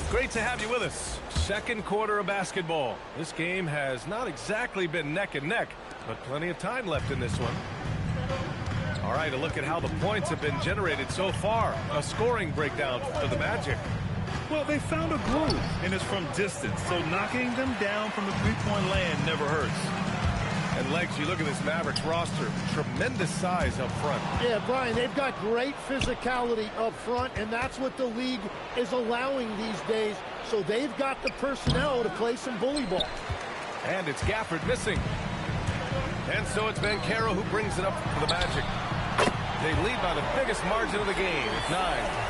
Great to have you with us. Second quarter of basketball. This game has not exactly been neck and neck, but plenty of time left in this one. All right, a look at how the points have been generated so far. A scoring breakdown for the Magic. Well, they found a groove, and it's from distance, so knocking them down from the three-point land never hurts. And Legs, you look at this Mavericks roster, tremendous size up front. Yeah, Brian, they've got great physicality up front, and that's what the league is allowing these days. So they've got the personnel to play some bully ball. And it's Gafford missing. And so it's Banchero who brings it up for the Magic. They lead by the biggest margin of the game, 9.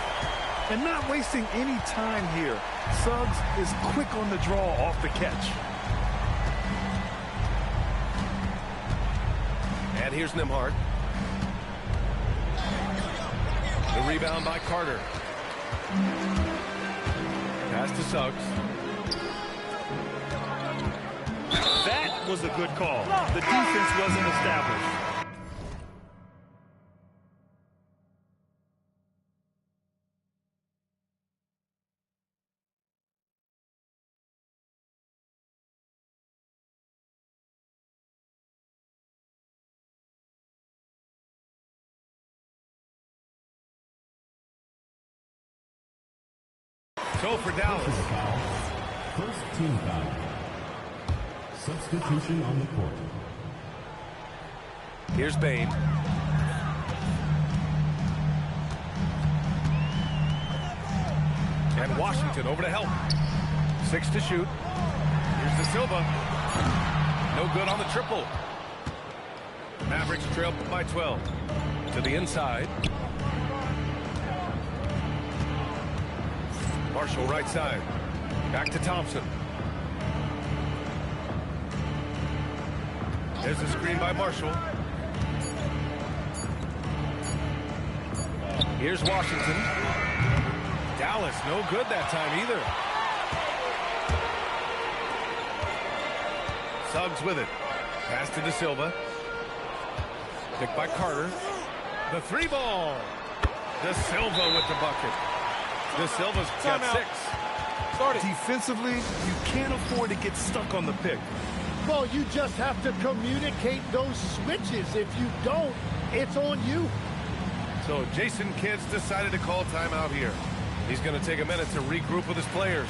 And not wasting any time here. Suggs is quick on the draw off the catch. And here's Nembhard. The rebound by Carter. Pass to Suggs. That was a good call. The defense wasn't established. So for Dallas. First team foul. Substitution on the court. Here's Bane. And Washington over to help. 6 to shoot. Here's De Silva. No good on the triple. Mavericks trail by 12. To the inside. Marshall right side. Back to Thompson. There's a screen by Marshall. Here's Washington. Dallas, no good that time either. Suggs with it. Pass to De Silva. Picked by Carter. The 3-ball. De Silva with the bucket. De Silva's got 6. Defensively, you can't afford to get stuck on the pick. Well, you just have to communicate those switches. If you don't, it's on you. So Jason Kidd's decided to call timeout here. He's going to take a minute to regroup with his players.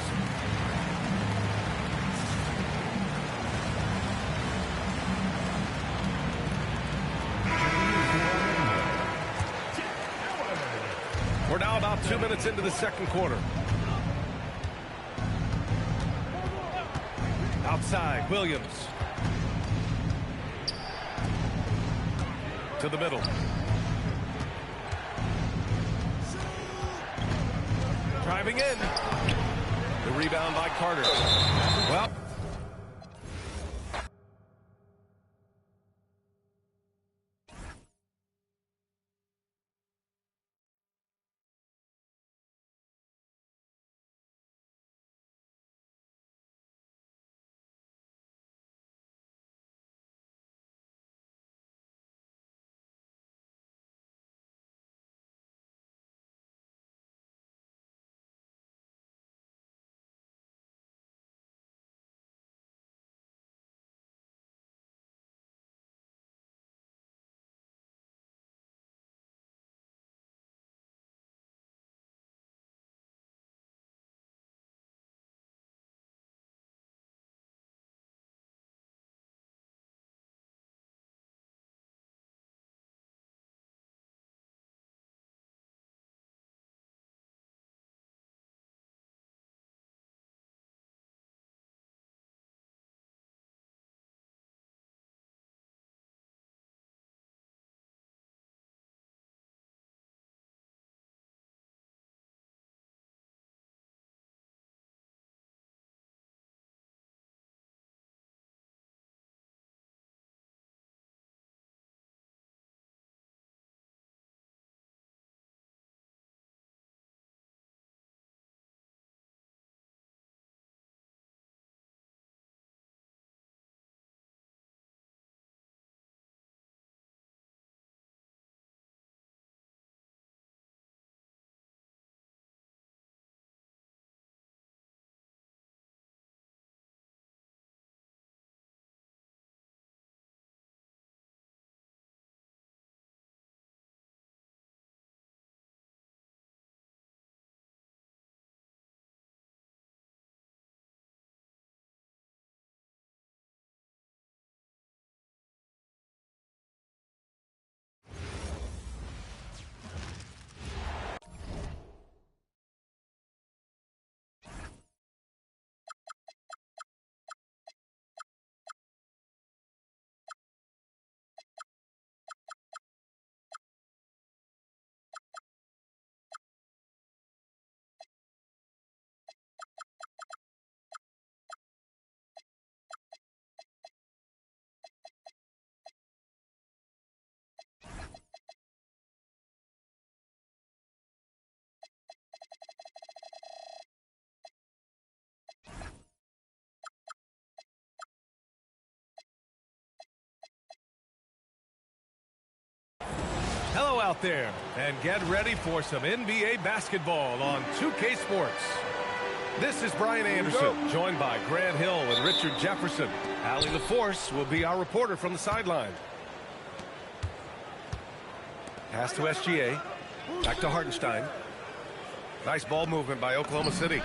We're now about 2 minutes into the second quarter. Outside, Williams. To the middle. Driving in. The rebound by Carter. Well, out there and get ready for some NBA basketball on 2K Sports. This is Brian Anderson, joined by Grant Hill and Richard Jefferson. Allie LaForce will be our reporter from the sideline. Pass to SGA. Back to Hartenstein. Nice ball movement by Oklahoma City.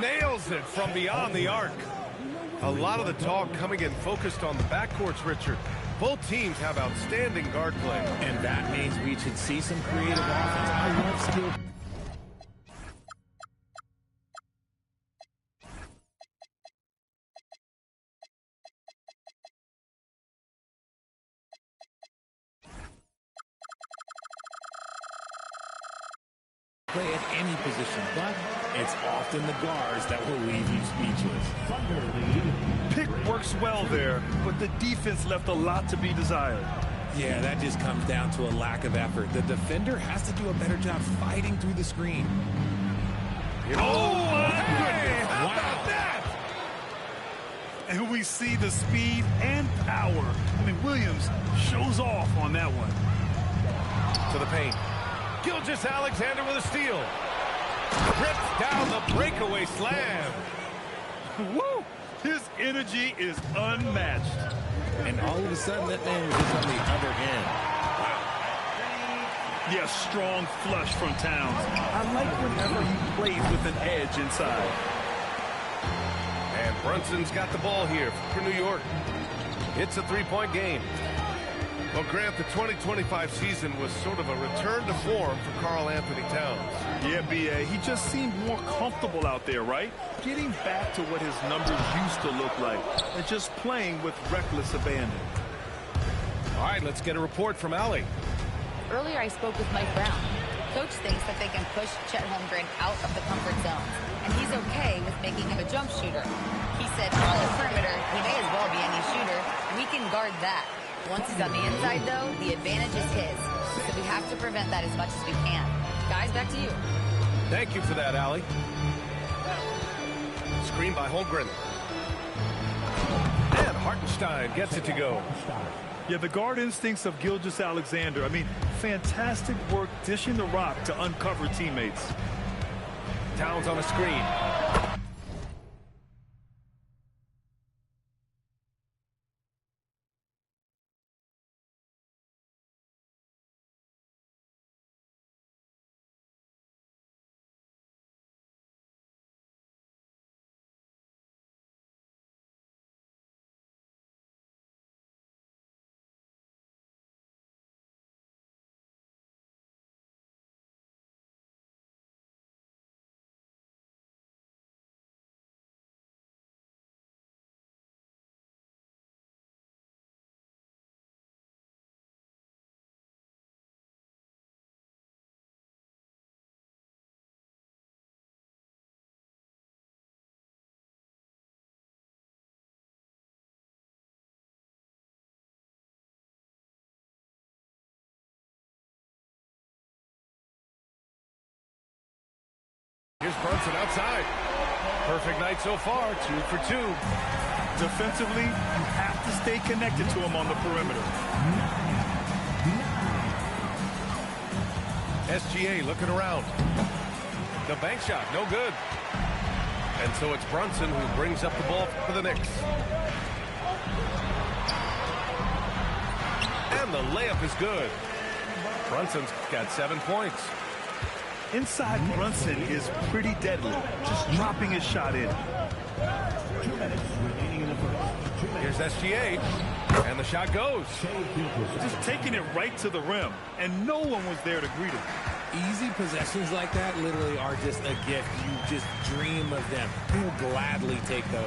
Nails it from beyond the arc. A lot of the talk coming in focused on the backcourts, Richard. Both teams have outstanding guard play. And that means we should see some creative offense. I love skill. Play at any position, but it's often the guards that will leave you speechless. Pick works well there, but the defense left a lot to be desired. Yeah, that just comes down to a lack of effort. The defender has to do a better job fighting through the screen. Oh, my goodness. How about that? And we see the speed and power. I mean, Williams shows off on that one. To the paint. Gilgeous-Alexander with a steal. Rips down the breakaway slam. Woo! His energy is unmatched. And all of a sudden, that man was just on the other end. Wow. Yeah, strong flush from Towns. I like whenever he plays with an edge inside. And Brunson's got the ball here for New York. It's a three-point game. Well, Grant, the 2025 season was sort of a return to form for Karl Anthony Towns. Yeah, B.A., he just seemed more comfortable out there, right? Getting back to what his numbers used to look like and just playing with reckless abandon. All right, let's get a report from Allie. Earlier, I spoke with Mike Brown. Coach thinks that they can push Chet Holmgren out of the comfort zone, and he's okay with making him a jump shooter. He said on the perimeter, he may as well be any shooter. We can guard that. Once he's on the inside, though, the advantage is his. So we have to prevent that as much as we can. Guys, back to you. Thank you for that, Allie. Screen by Holmgren. And Hartenstein gets it to go. Yeah, the guard instincts of Gilgeous-Alexander. I mean, fantastic work dishing the rock to uncover teammates. Towns on a screen. Here's Brunson outside. Perfect night so far, 2 for 2. Defensively, you have to stay connected to him on the perimeter. SGA looking around. The bank shot, no good. And so it's Brunson who brings up the ball for the Knicks. And the layup is good. Brunson's got 7 points. Inside Brunson is pretty deadly, just dropping his shot in. Here's SGA, and the shot goes. Just taking it right to the rim, and no one was there to greet him. Easy possessions like that literally are just a gift. You just dream of them. You'll gladly take those.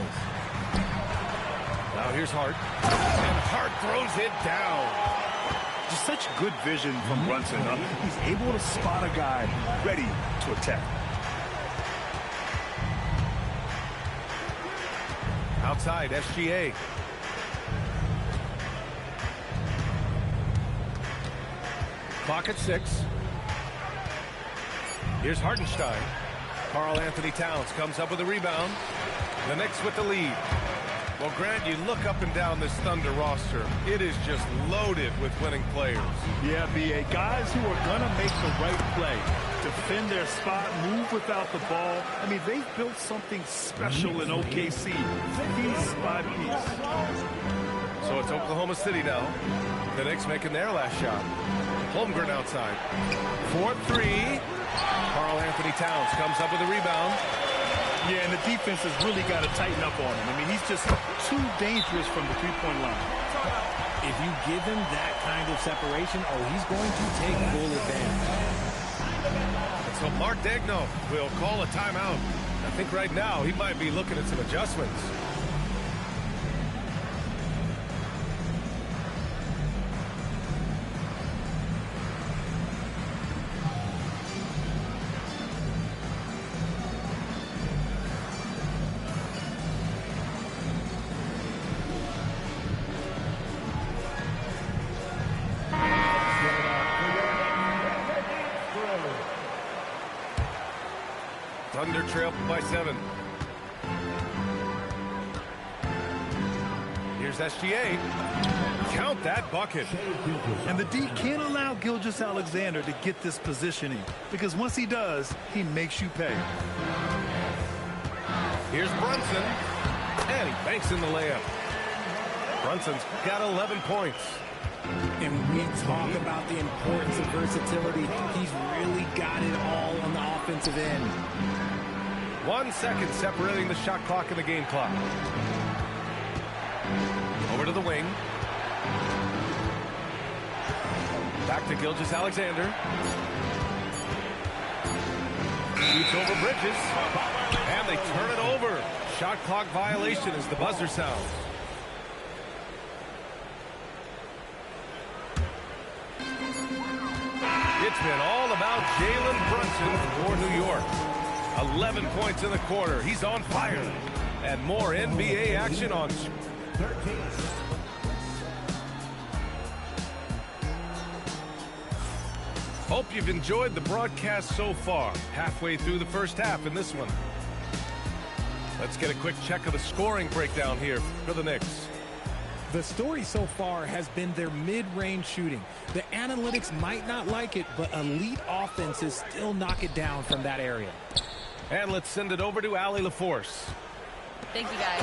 Now here's Hart, and Hart throws it down. Just such good vision from Brunson. He's able to spot a guy ready to attack. Outside, SGA. Clock at 6. Here's Hartenstein. Karl Anthony Towns comes up with a rebound. The Knicks with the lead. Well, Grant, you look up and down this Thunder roster. It is just loaded with winning players. Yeah, B.A. Guys who are going to make the right play. Defend their spot, move without the ball. I mean, they've built something special in OKC, piece by piece. So it's Oklahoma City now. The Knicks making their last shot. Holmgren outside. 4-3. Karl Anthony Towns comes up with a rebound. Yeah, and the defense has really got to tighten up on him. I mean, he's just too dangerous from the three-point line. If you give him that kind of separation, he's going to take full advantage. So Mark Daigneault will call a timeout. I think right now he might be looking at some adjustments. Thunder trail by 7. Here's SGA. Count that bucket. And the D can't allow Gilgeous-Alexander to get this positioning, because once he does, he makes you pay. Here's Brunson. And he banks in the layup. Brunson's got 11 points. And we talk about the importance of versatility. He's really got it all on the offensive end. 1 second separating the shot clock and the game clock. Over to the wing. Back to Gilgeous-Alexander. Shoots over Bridges. And they turn it over. Shot clock violation as the buzzer sounds. It's been all about Jalen Brunson for New York. 11 points in the quarter. He's on fire. And more NBA action on 13. Hope you've enjoyed the broadcast so far. Halfway through the first half in this one. Let's get a quick check of the scoring breakdown here for the Knicks. The story so far has been their mid-range shooting. The analytics might not like it, but elite offenses still knock it down from that area. And let's send it over to Allie LaForce. Thank you, guys.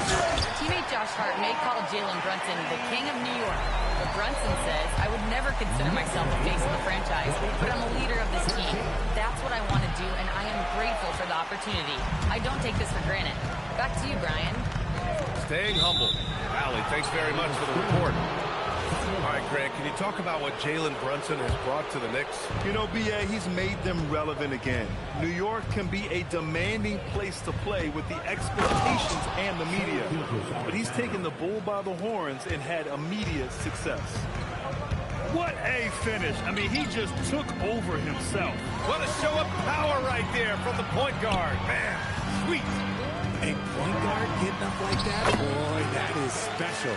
Teammate Josh Hart may call Jalen Brunson the king of New York. But Brunson says, I would never consider myself the face of the franchise, but I'm a leader of this team. That's what I want to do, and I am grateful for the opportunity. I don't take this for granted. Back to you, Brian. Staying humble. Allie, thanks very much for the report. All right, Grant, can you talk about what Jalen Brunson has brought to the Knicks? You know, B.A., he's made them relevant again. New York can be a demanding place to play with the expectations and the media. But he's taken the bull by the horns and had immediate success. What a finish. I mean, he just took over himself. What a show of power right there from the point guard. Man, sweet. A point guard getting up like that? Boy, that is special.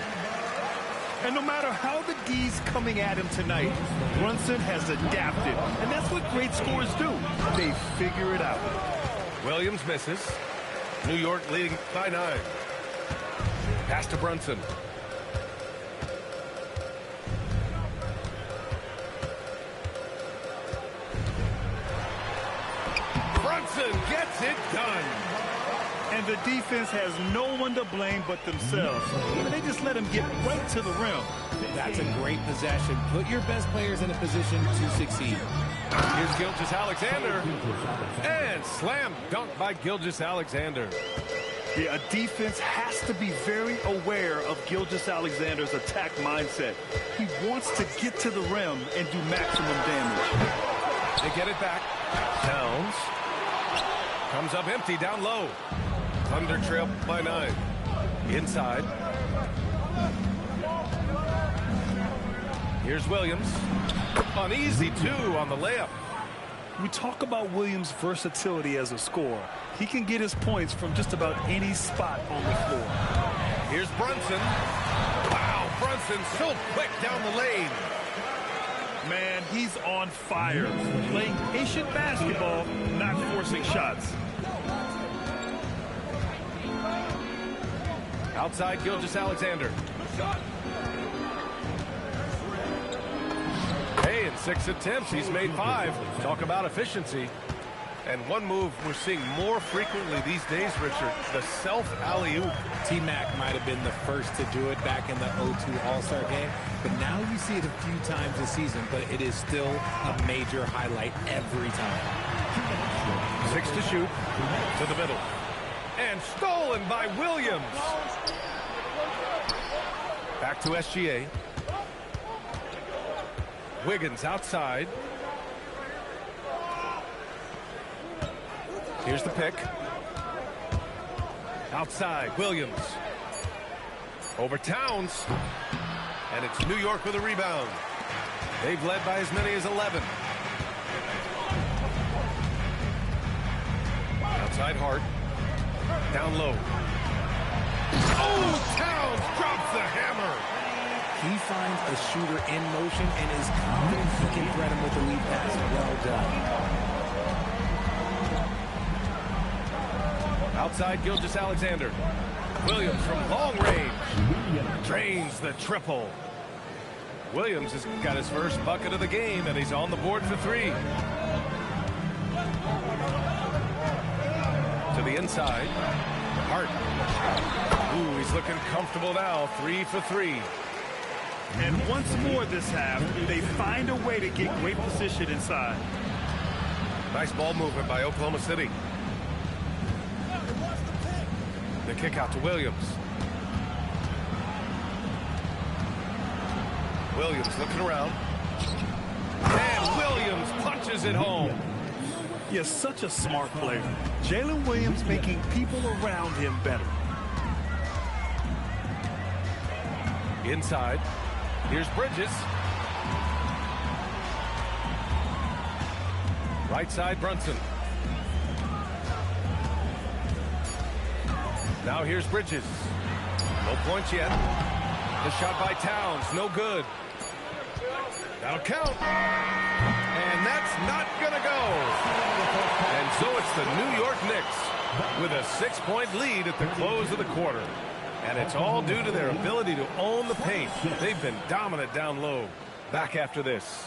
And no matter how the D's coming at him tonight, Brunson has adapted. And that's what great scorers do. They figure it out. Williams misses. New York leading by 9. Pass to Brunson. Brunson gets it done. And the defense has no one to blame but themselves. They just let him get right to the rim. That's a great possession. Put your best players in a position to succeed. Here's Gilgeous-Alexander. And slam dunk by Gilgeous-Alexander. Yeah, a defense has to be very aware of Gilgeous-Alexander's attack mindset. He wants to get to the rim and do maximum damage. They get it back. Towns. Comes up empty down low. Thunder trail by 9. Inside. Here's Williams. An easy 2 on the layup. We talk about Williams' versatility as a scorer. He can get his points from just about any spot on the floor. Here's Brunson. Wow, Brunson so quick down the lane. Man, he's on fire. Playing patient basketball, not forcing shots. Outside, Gilgeous-Alexander. Hey, in 6 attempts, he's made 5. Talk about efficiency. And one move we're seeing more frequently these days, Richard, the self-alley-oop. T-Mac might have been the first to do it back in the 0-2 All-Star game, but now you see it a few times this season, but it is still a major highlight every time. 6 to shoot, to the middle. And stolen by Williams. Back to SGA. Wiggins outside. Here's the pick. Outside, Williams. Over Towns. And it's New York with a rebound. They've led by as many as 11. Outside Hart. Down low. Oh, Towns drops the hammer. He finds a shooter in motion and is confident he can thread him with the lead pass. Well done. Outside, Gilgeous-Alexander. Williams from long range. Drains the triple. Williams has got his first bucket of the game, and he's on the board for 3. To the inside. Hart. Ooh, he's looking comfortable now. 3 for 3. And once more this half, they find a way to get great position inside. Nice ball movement by Oklahoma City. The kick out to Williams. Williams looking around. And Williams punches it home. He is such a smart player. Jalen Williams making people around him better. Inside. Here's Bridges. Right side, Brunson. Now here's Bridges. No points yet. The shot by Towns, no good. That'll count. And that's not gonna go. And so it's the New York Knicks with a 6-point lead at the close of the quarter. And it's all due to their ability to own the paint. They've been dominant down low. Back after this.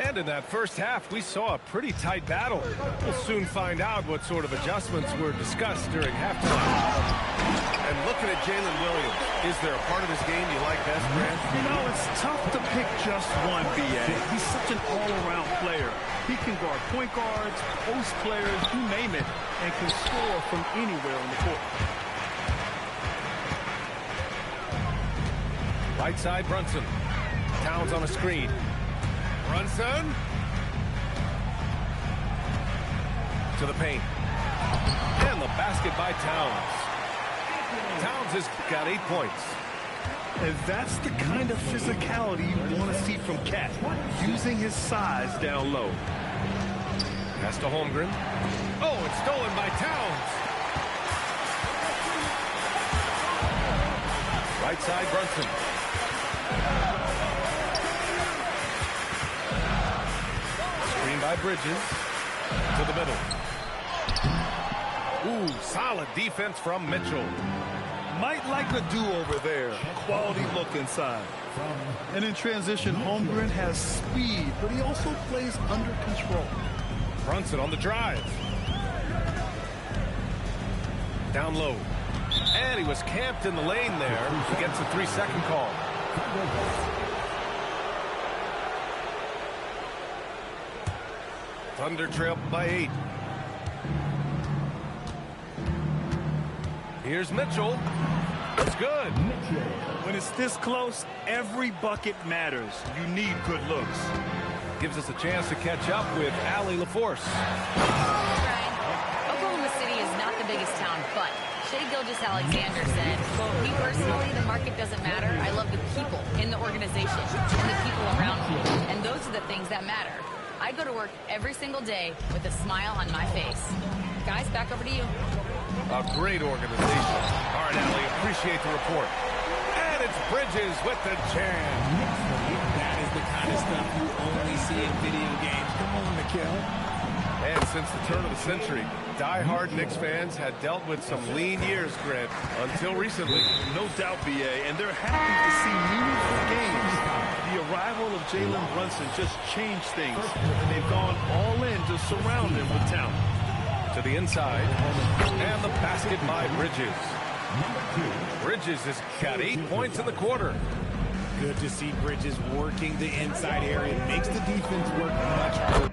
And in that first half, we saw a pretty tight battle. We'll soon find out what sort of adjustments were discussed during halftime. And looking at Jalen Williams, is there a part of his game you like best, Grant? You know, it's tough to pick just one, B.A. He's such an all-around player. He can guard point guards, post players, you name it, and can score from anywhere on the court. Right side, Brunson. Towns on a screen. Brunson. To the paint. And the basket by Towns. Towns has got 8 points. And that's the kind of physicality you want to see from Cat, using his size down low. Pass to Holmgren. Oh, it's stolen by Towns. Right side, Brunson. Screen by Bridges. To the middle. Ooh, solid defense from Mitchell. Might like a do-over there. Quality look inside. And in transition, Holmgren has speed, but he also plays under control. Brunson on the drive. Down low. And he was camped in the lane there. He gets a 3-second call. Thunder trailed by 8. Here's Mitchell. It's good. When it's this close, every bucket matters. You need good looks. Gives us a chance to catch up with Allie LaForce. Brian, Oklahoma City is not the biggest town, but Shai Gilgeous-Alexander said, quote, me personally, the market doesn't matter. I love the people in the organization and the people around me. And those are the things that matter. I go to work every single day with a smile on my face. Guys, back over to you. A great organization. All right, Allie, appreciate the report. And it's Bridges with the jam. That is the kind of stuff you only see in video games. Come on, Mikal. And since the turn of the century, die-hard Knicks fans had dealt with some lean years, Grant, until recently. No doubt, BA, and they're happy to see meaningful games. The arrival of Jalen Brunson just changed things, and they've gone all in to surround him with talent. To the inside, and the basket by Bridges. Bridges has got 8 points in the quarter. Good to see Bridges working the inside area. Makes the defense work much harder.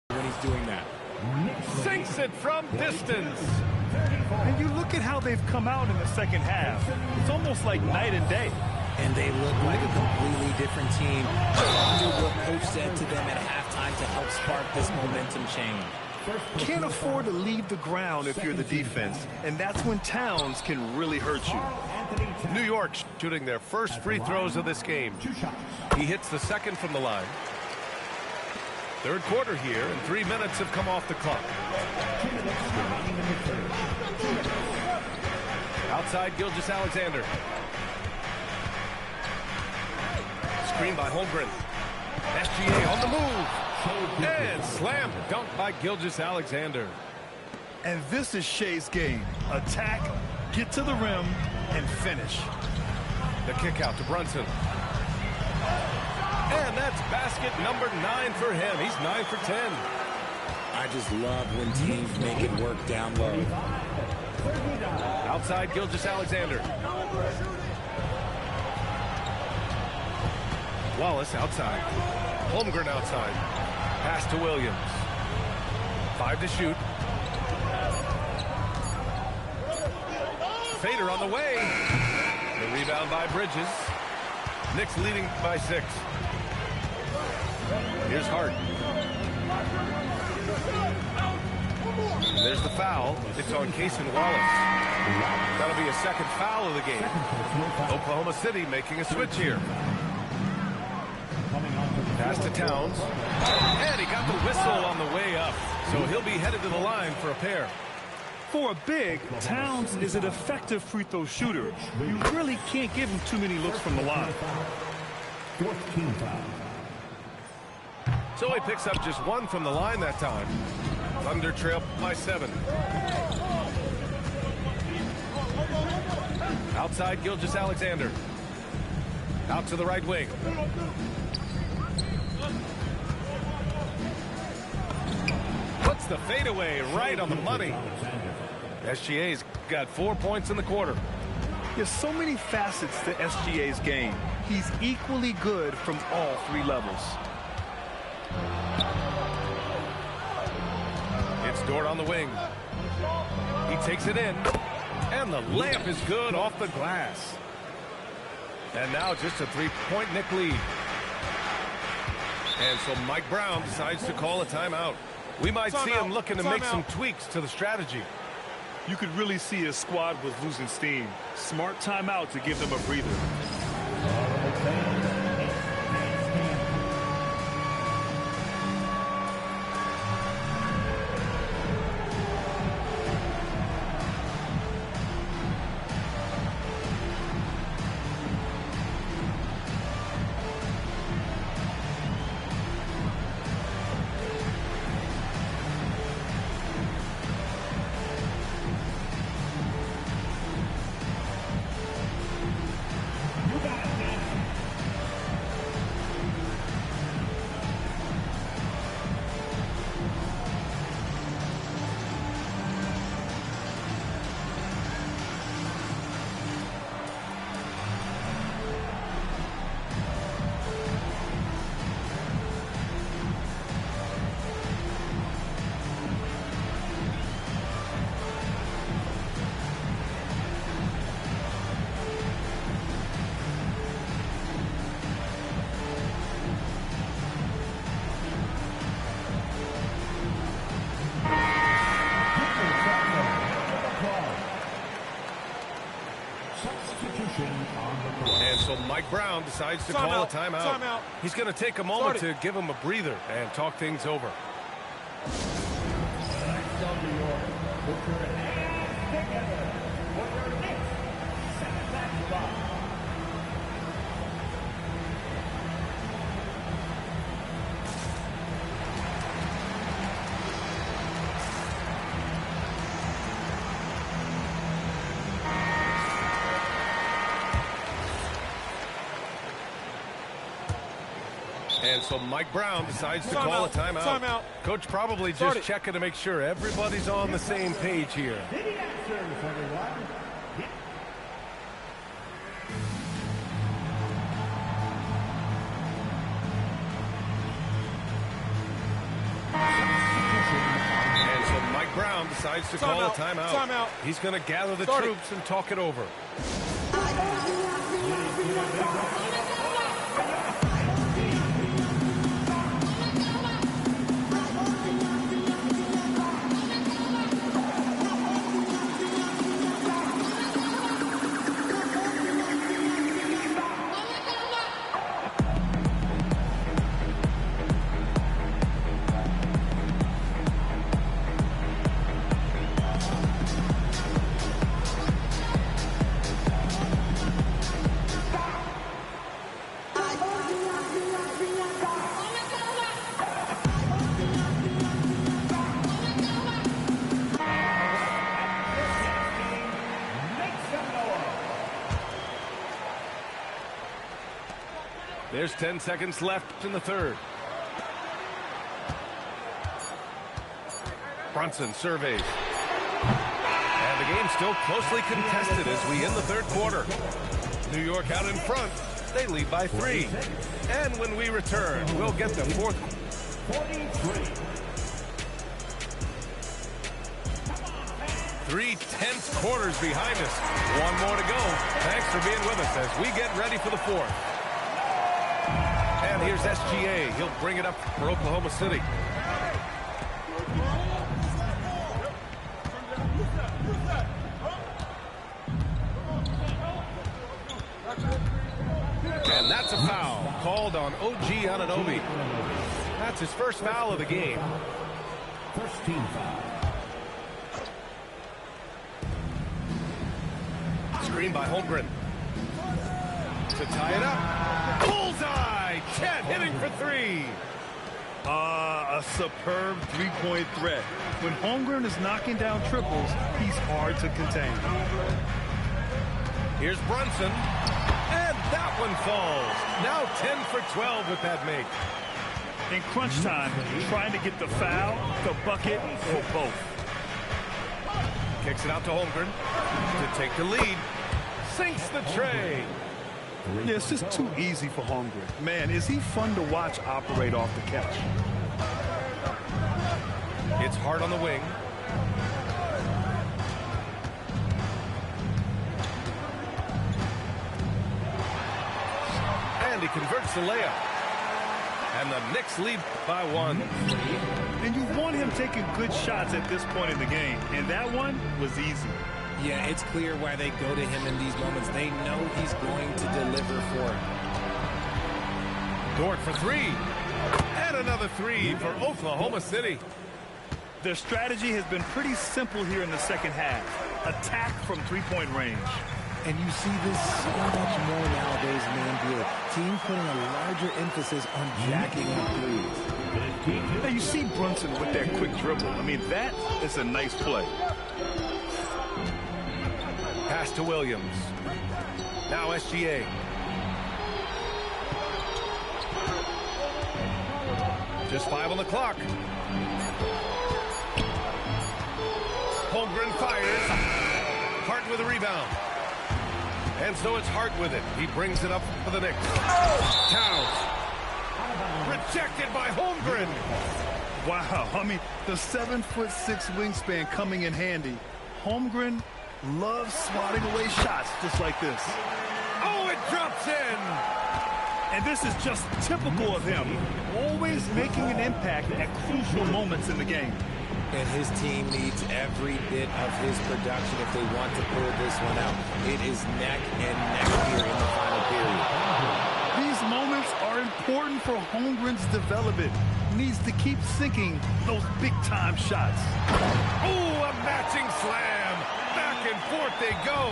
When he's doing that. Sinks it from distance. And you look at how they've come out in the second half. It's almost like night and day. And they look like a completely different team. Just do what Coach said to them at halftime to help spark this momentum change. Can't afford to leave the ground if you're the defense, and that's when Towns can really hurt you. New York shooting their first free throws of this game. He hits the second from the line. Third quarter here, and 3 minutes have come off the clock. Outside, Gilgeous-Alexander. Screen by Holmgren. SGA on the move. And slam dunk by Gilgeous-Alexander. And this is Shea's game. Attack, get to the rim, and finish. The kick out to Brunson. And that's basket number 9 for him. He's 9 for 10. I just love when teams make it work down low. Outside, Gilgeous-Alexander. Wallace outside. Holmgren outside. Pass to Williams. 5 to shoot. Fader on the way. The rebound by Bridges. Knicks leading by 6. Here's Hart. There's the foul. It's on Cason Wallace. That'll be a second foul of the game. Oklahoma City making a switch here. Pass to Towns. And he got the whistle on the way up. So he'll be headed to the line for a pair. For a big, Towns is an effective free throw shooter. You really can't give him too many looks from the line. So he picks up just 1 from the line that time. Thunder trail by 7. Outside, Gilgeous-Alexander. Out to the right wing. Puts the fadeaway right on the money. SGA's got 4 points in the quarter. There's so many facets to SGA's game. He's equally good from all 3 levels. It's Dort on the wing. He takes it in. And the layup is good off the glass. And now just a 3-point Knick lead. And so Mike Brown decides to call a timeout. We might see him looking to make some tweaks to the strategy. You could really see his squad was losing steam. Smart timeout to give them a breather. Brown decides to call a timeout. He's going to take a moment to give him a breather and talk things over. And so Mike Brown decides to call a timeout. Coach probably just checking to make sure everybody's on the same page here. And so Mike Brown decides to call a timeout. He's going to gather the troops and talk it over. There's 10 seconds left in the third. Brunson surveys. And the game's still closely contested as we end the third quarter. New York out in front. They lead by 3. And when we return, we'll get the fourth. 3 tense quarters behind us. One more to go. Thanks for being with us as we get ready for the fourth. And here's SGA. He'll bring it up for Oklahoma City. And that's a foul called on OG Anunoby. That's his first foul of the game. First team foul. Screen by Holmgren. To tie it up. Bullseye! Chet hitting for 3. A superb three-point threat. When Holmgren is knocking down triples, he's hard to contain. Here's Brunson. And that one falls. Now 10 for 12 with that make. In crunch time, trying to get the foul, the bucket, or both. Kicks it out to Holmgren to take the lead. Sinks the tray. Yeah, it's just too easy for Holmgren. Man, is he fun to watch operate off the catch. It's hard on the wing. And he converts the layup. And the Knicks lead by 1. And you want him taking good shots at this point in the game. And that one was easy. Yeah, it's clear why they go to him in these moments. They know he's going to deliver for it. Dort for 3. And another 3 for Oklahoma City. Their strategy has been pretty simple here in the second half. Attack from three-point range. And you see this so much more nowadays in the NBA. Team putting a larger emphasis on jacking up threes. Now you see Brunson with that quick dribble. I mean, that is a nice play. Pass to Williams. Now SGA. Just 5 on the clock. Holmgren fires. Hart with a rebound. And so it's Hart with it. He brings it up for the Knicks. Towns. Rejected by Holmgren. Wow, I mean, the 7'6" wingspan coming in handy. Holmgren loves swatting away shots just like this. Oh, it drops in. And this is just typical of him. Always making an impact at crucial moments in the game. And his team needs every bit of his production if they want to pull this one out. It is neck and neck here in the final period. important for Holmgren's development. He needs to keep sinking those big-time shots. Oh, a matching slam. Back and forth they go.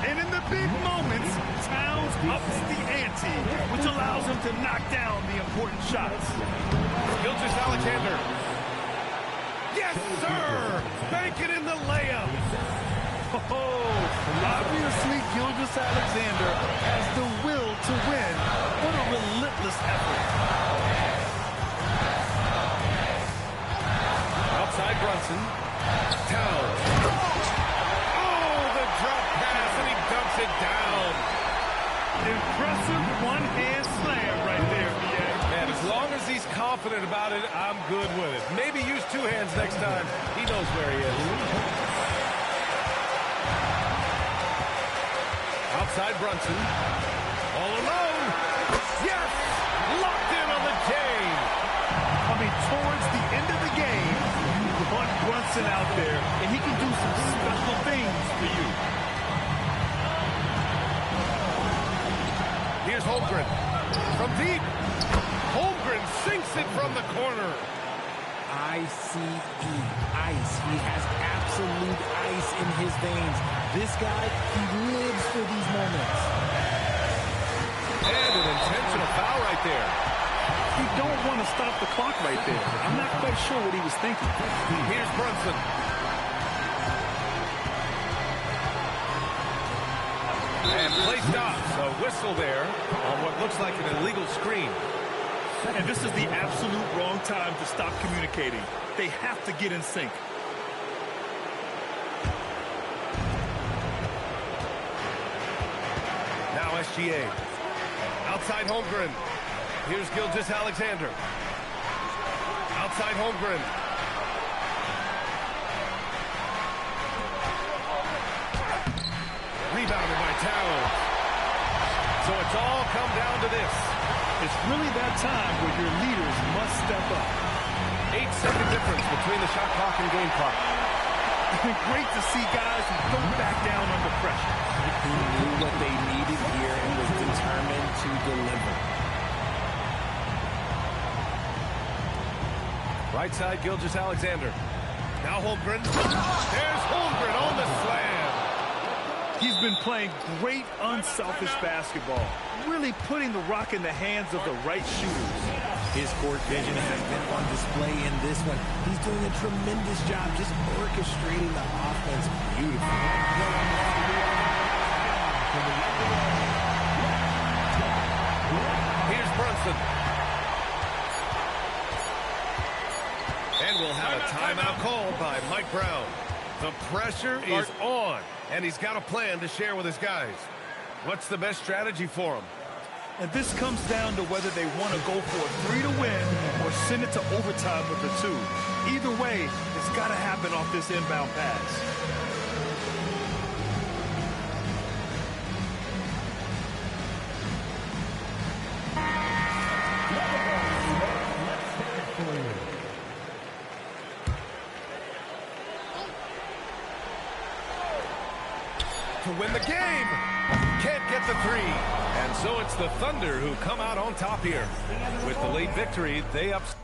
And in the big moments, Towns ups the ante, which allows him to knock down the important shots. Gilgeous-Alexander. Yes, sir! Bank it in the layup. Oh, obviously Gilgeous-Alexander has the will to win. What a relentless effort. Outside Brunson. Towns. Oh, the drop pass, and he dumps it down. Impressive one-hand slam right there, B.A. And as long as he's confident about it, I'm good with it. Maybe use two hands next time. He knows where he is. Outside Brunson. All alone. Yes! Locked in on the J. Coming towards the end of the game, you want Brunson out there, and he can do some special things for you. Here's Holmgren. From deep. Holmgren sinks it from the corner. I-C-E, ice. He has absolute ice in his veins. This guy, he lives for these moments. And an intentional foul right there. You don't want to stop the clock right there. I'm not quite sure what he was thinking. Here's Brunson. And play stops. A whistle there on what looks like an illegal screen. And this is the absolute wrong time to stop communicating. They have to get in sync. Now SGA. Outside Holmgren. Here's Gilgeous-Alexander. Outside Holmgren. Rebounded by Towns. So it's all come down to this. It's really that time where your leaders must step up. 8-second difference between the shot clock and game clock. Great to see guys who don't back down under pressure. He knew what they needed here and was determined to deliver. Right side, Gilgeous-Alexander. Now Holmgren. There's Holmgren on the slam. He's been playing great, unselfish basketball, really putting the rock in the hands of the right shooters. His court vision has been on display in this one. He's doing a tremendous job just orchestrating the offense beautifully. Here's Brunson. And we'll have a timeout called by Mike Brown. The pressure is on, and he's got a plan to share with his guys. What's the best strategy for him? And this comes down to whether they want to go for a 3 to win or send it to overtime with a 2. Either way, it's got to happen off this inbound pass. To win the game. Can't get the 3. And so it's the Thunder who come out on top here. With the late victory, they upset.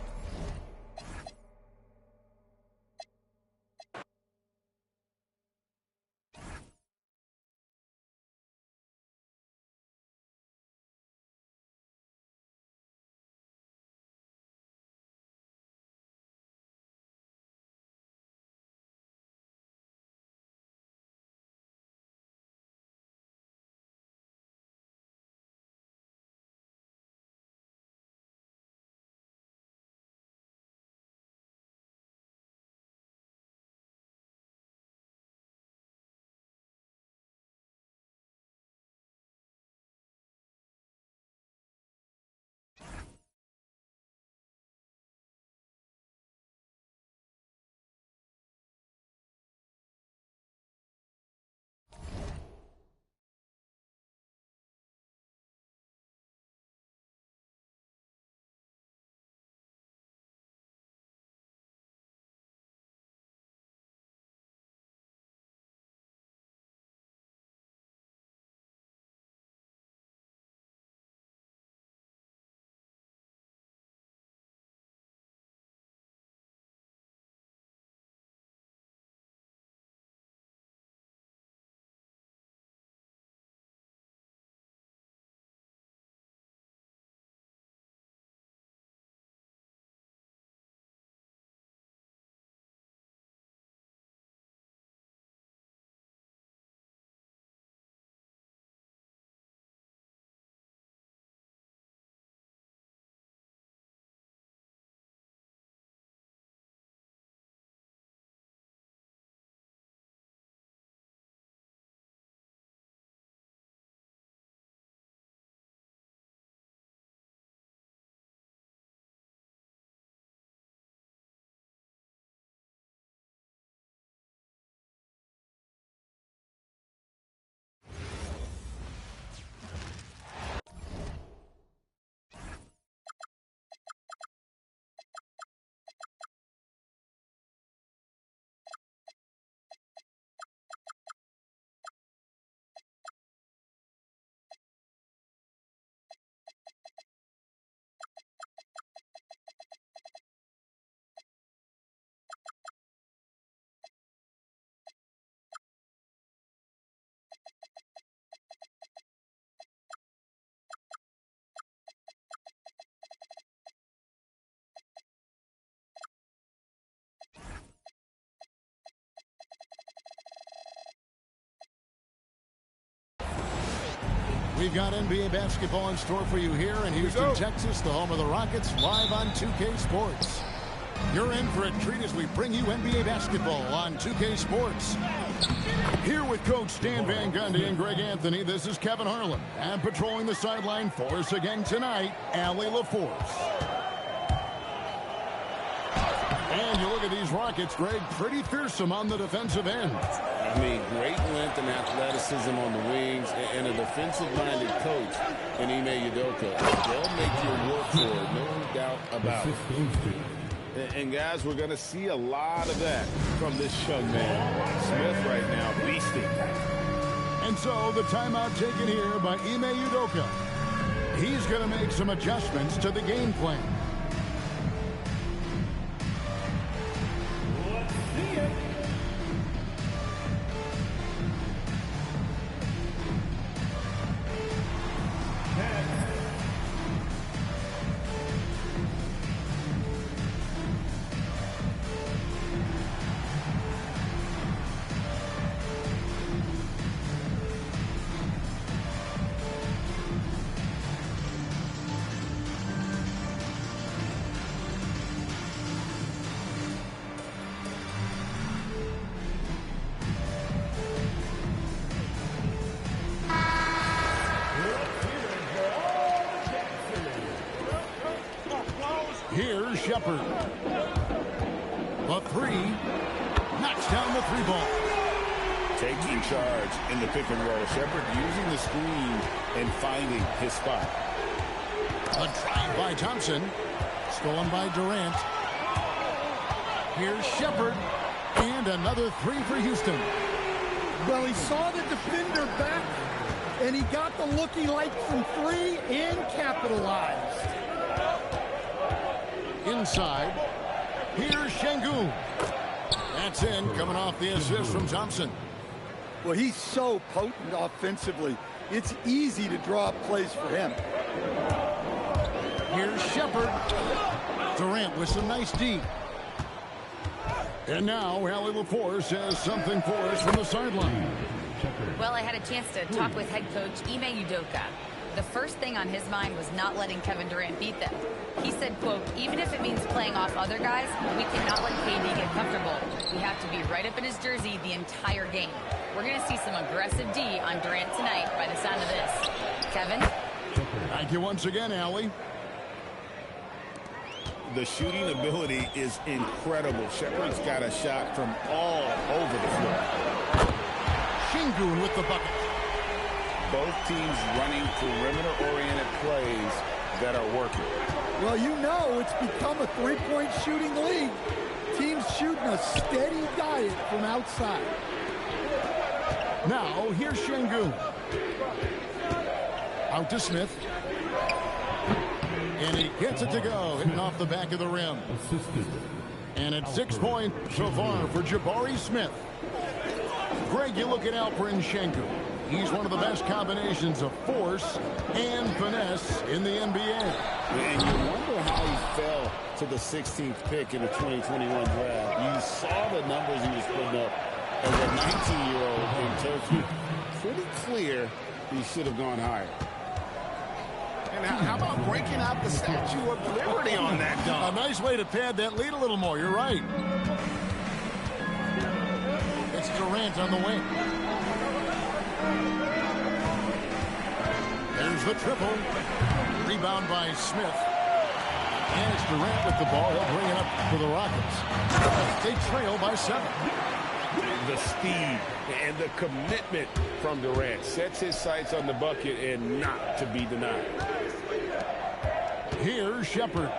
We've got NBA basketball in store for you here in Houston, Texas, the home of the Rockets, live on 2K Sports. You're in for a treat as we bring you NBA basketball on 2K Sports. Here with Coach Stan Van Gundy and Greg Anthony, this is Kevin Harlan. And patrolling the sideline for us again tonight, Allie LaForce. And you look at these Rockets, Greg, pretty fearsome on the defensive end. I mean, great length and athleticism on the wings, and a defensive-minded coach in Ime Udoka. They'll make you work for it, no doubt about it. And guys, we're going to see a lot of that from this young man. Smith right now beasting. And so the timeout taken here by Ime Udoka. He's going to make some adjustments to the game plan. Here's Shepard. The three. Knocks down the three ball. Taking charge in the pick and roll. Shepard using the screen and finding his spot. A drive by Thompson. Stolen by Durant. Here's Shepard. And another three for Houston. Well, he saw the defender back, and he got the look he liked from three and capitalized. Inside. Here's Şengün. That's in, coming off the assist from Thompson. Well, he's so potent offensively. It's easy to draw up plays for him. Here's Shepard. Durant with some nice D. And now Allie LaForce has something for us from the sideline. Well, I had a chance to talk with head coach Ime Udoka. The first thing on his mind was not letting Kevin Durant beat them. He said, quote, even if it means playing off other guys, we cannot let KD get comfortable. We have to be right up in his jersey the entire game. We're going to see some aggressive D on Durant tonight by the sound of this. Kevin? Thank you once again, Allie. The shooting ability is incredible. Shepard's got a shot from all over the floor. Şengün with the bucket. Both teams running perimeter-oriented plays that are working. Well, you know it's become a three-point shooting league. Teams shooting a steady diet from outside. Now, here's Şengün. Out to Smith. And he gets it to go, hitting off the back of the rim. And it's 6 points so far for Jabari Smith. Greg, you look at Alperen Şengün. He's one of the best combinations of force and finesse in the NBA. And you wonder how he fell to the 16th pick in the 2021 draft. You saw the numbers he was putting up as a 19-year-old in Turkey. Pretty clear he should have gone higher. And how about breaking out the Statue of Liberty on that dunk? A nice way to pad that lead a little more. You're right. It's Durant on the wing. There's the triple. Rebound by Smith. And it's Durant with the ball. He'll bring it up for the Rockets. They trail by 7. The speed and the commitment from Durant sets his sights on the bucket and not to be denied. Here's Shepard.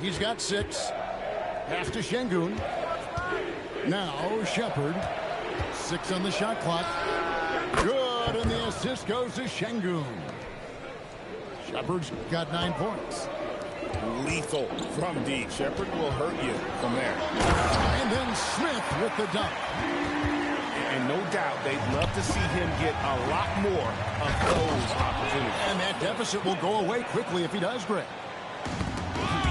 He's got 6. Pass to Şengün. Now Shepard. 6 on the shot clock. Good, and the assist goes to Şengün. Shepard's got 9 points. Lethal from deep. Shepard will hurt you from there. And then Smith with the dunk. And no doubt they'd love to see him get a lot more of those opportunities. And that deficit will go away quickly if he does, Greg.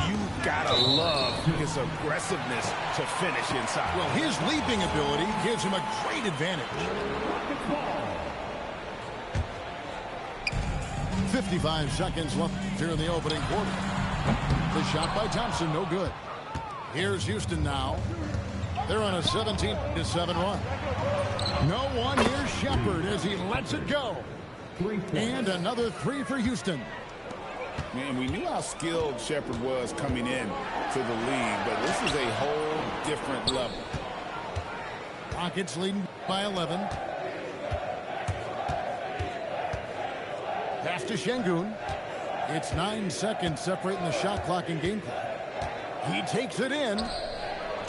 You gotta love his aggressiveness to finish inside. Well, his leaping ability gives him a great advantage. 55 seconds left here in the opening quarter. The shot by Thompson, no good. Here's Houston now. They're on a 17-7 run. No one near Shepard as he lets it go. And another three for Houston. Man, we knew how skilled Shepard was coming in to the league, but this is a whole different level. Rockets leading by 11. Pass to Şengün. It's 9 seconds separating the shot clock and game clock. He takes it in.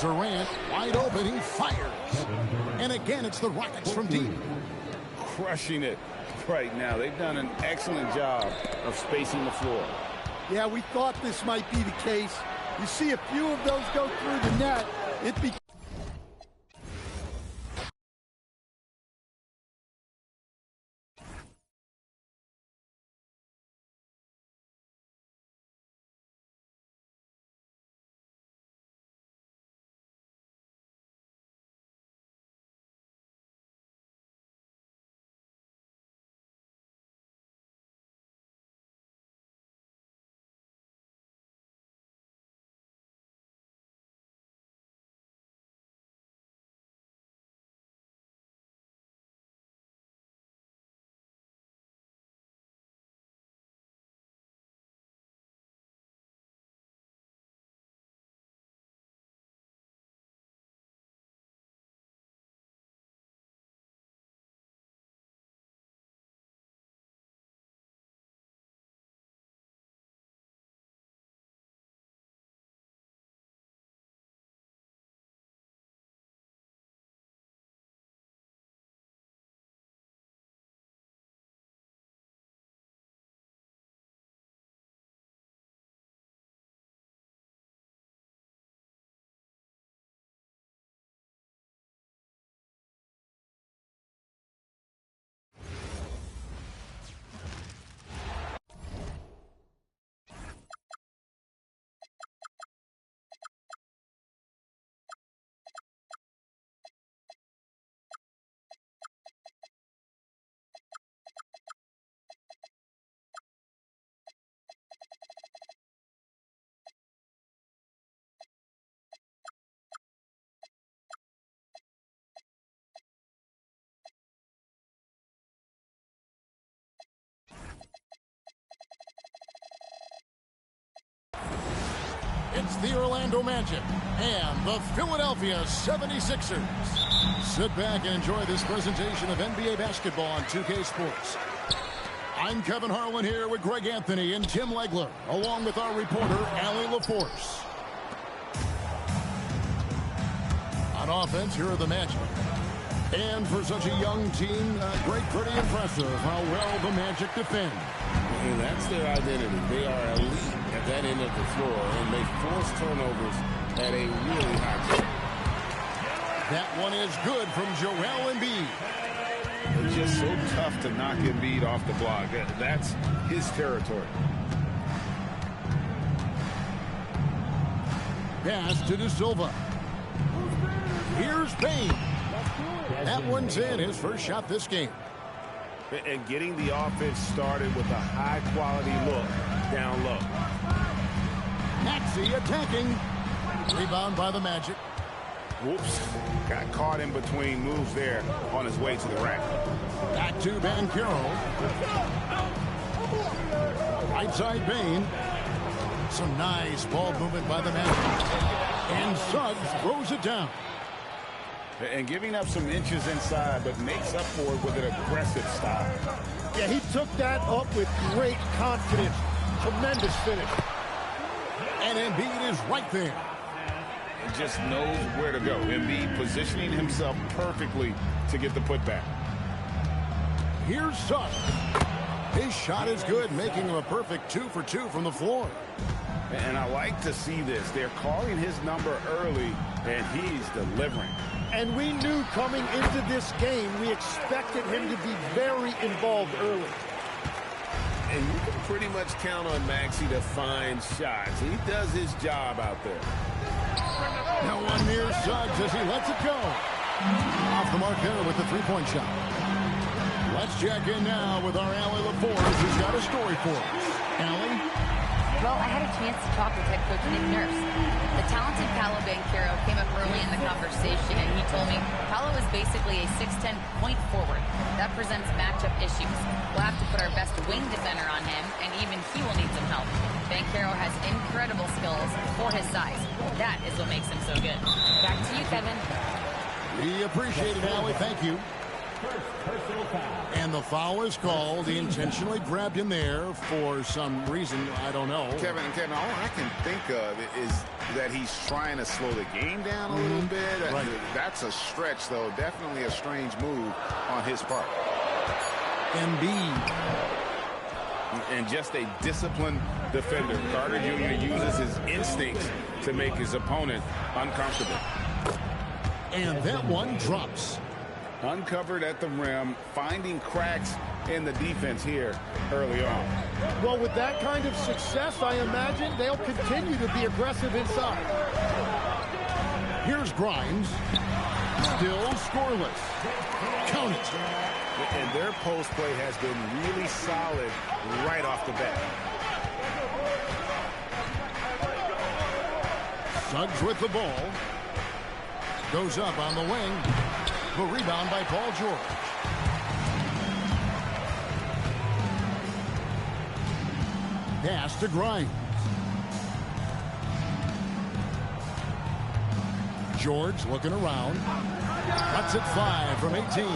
Durant wide open. He fires. And again, it's the Rockets from deep. Crushing it right now. They've done an excellent job of spacing the floor. Yeah, we thought this might be the case. You see a few of those go through the net. It becomes It's the Orlando Magic and the Philadelphia 76ers. Sit back and enjoy this presentation of NBA basketball on 2K Sports. I'm Kevin Harlan here with Greg Anthony and Tim Legler, along with our reporter, Allie LaForce. On offense, here are the Magic. And for such a young team, Greg, pretty impressive how well the Magic defend. And that's their identity. They are elite at that end of the floor, and they force turnovers at a really high clip. That one is good from Joel Embiid. It's just so tough to knock Embiid off the block. That's his territory. Pass to De Silva. Here's Payne. That one's in, his first shot this game. And getting the offense started with a high-quality look down low. Maxey attacking. Rebound by the Magic. Whoops. Got caught in between moves there on his way to the rack. Back to Banchero. Right side Payne. Some nice ball movement by the Magic. And Suggs throws it down. And giving up some inches inside, but makes up for it with an aggressive style. Yeah, he took that up with great confidence. Tremendous finish. And Embiid is right there. He just knows where to go. Embiid positioning himself perfectly to get the putback. Here's Suggs. His shot is good, making him a perfect 2 for 2 from the floor. And I like to see this. They're calling his number early, and he's delivering. And we knew coming into this game, we expected him to be very involved early. And you can pretty much count on Maxey to find shots. He does his job out there. No one near Suggs as he lets it go. Off the mark there with the three-point shot. Let's check in now with our Allie LaForce, who's got a story for us. Allie? Well, I had a chance to talk with head coach Nick Nurse. The talented Paolo Banchero came up early in the conversation, and he told me Paolo is basically a 6'10" point forward. That presents matchup issues. We'll have to put our best wing defender on him, and even he will need some help. Banchero has incredible skills for his size. That is what makes him so good. Back to you, Kevin. We appreciate it, Allie. Thank you. And the foul is called. He intentionally grabbed him there for some reason. I don't know. Kevin, all I can think of is that he's trying to slow the game down a little bit. Right. That's a stretch, though. Definitely a strange move on his part. Embiid. And just a disciplined defender. Carter Jr. uses his instincts to make his opponent uncomfortable. And that one drops. Uncovered at the rim, finding cracks in the defense here early on. Well, with that kind of success, I imagine they'll continue to be aggressive inside. Here's Grimes. Still scoreless. Count it. And their post play has been really solid right off the bat. Suggs with the ball. Goes up on the wing. The rebound by Paul George. Pass to Grimes. George looking around. Cuts it 5 from 18.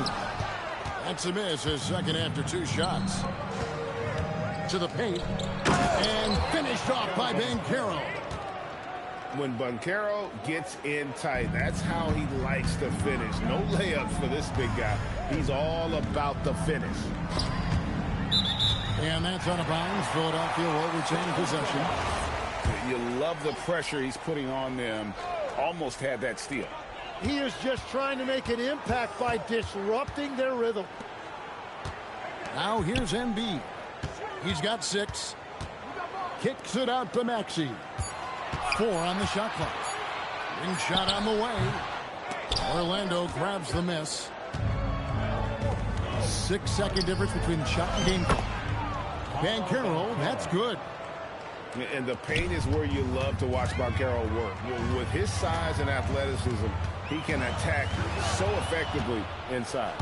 That's a miss, his second after 2 shots. To the paint. And finished off by Banchero. When Banchero gets in tight, that's how he likes to finish. No layups for this big guy. He's all about the finish. And that's out of bounds. Philadelphia will retain possession. You love the pressure he's putting on them. Almost had that steal. He is just trying to make an impact by disrupting their rhythm. Now here's Embiid. He's got 6. Kicks it out to Maxey. 4 on the shot clock. Ring shot on the way. Orlando grabs the miss. 6-second difference between the shot and game clock. Banchero, that's good. And the paint is where you love to watch Banchero work. With his size and athleticism, he can attack so effectively inside.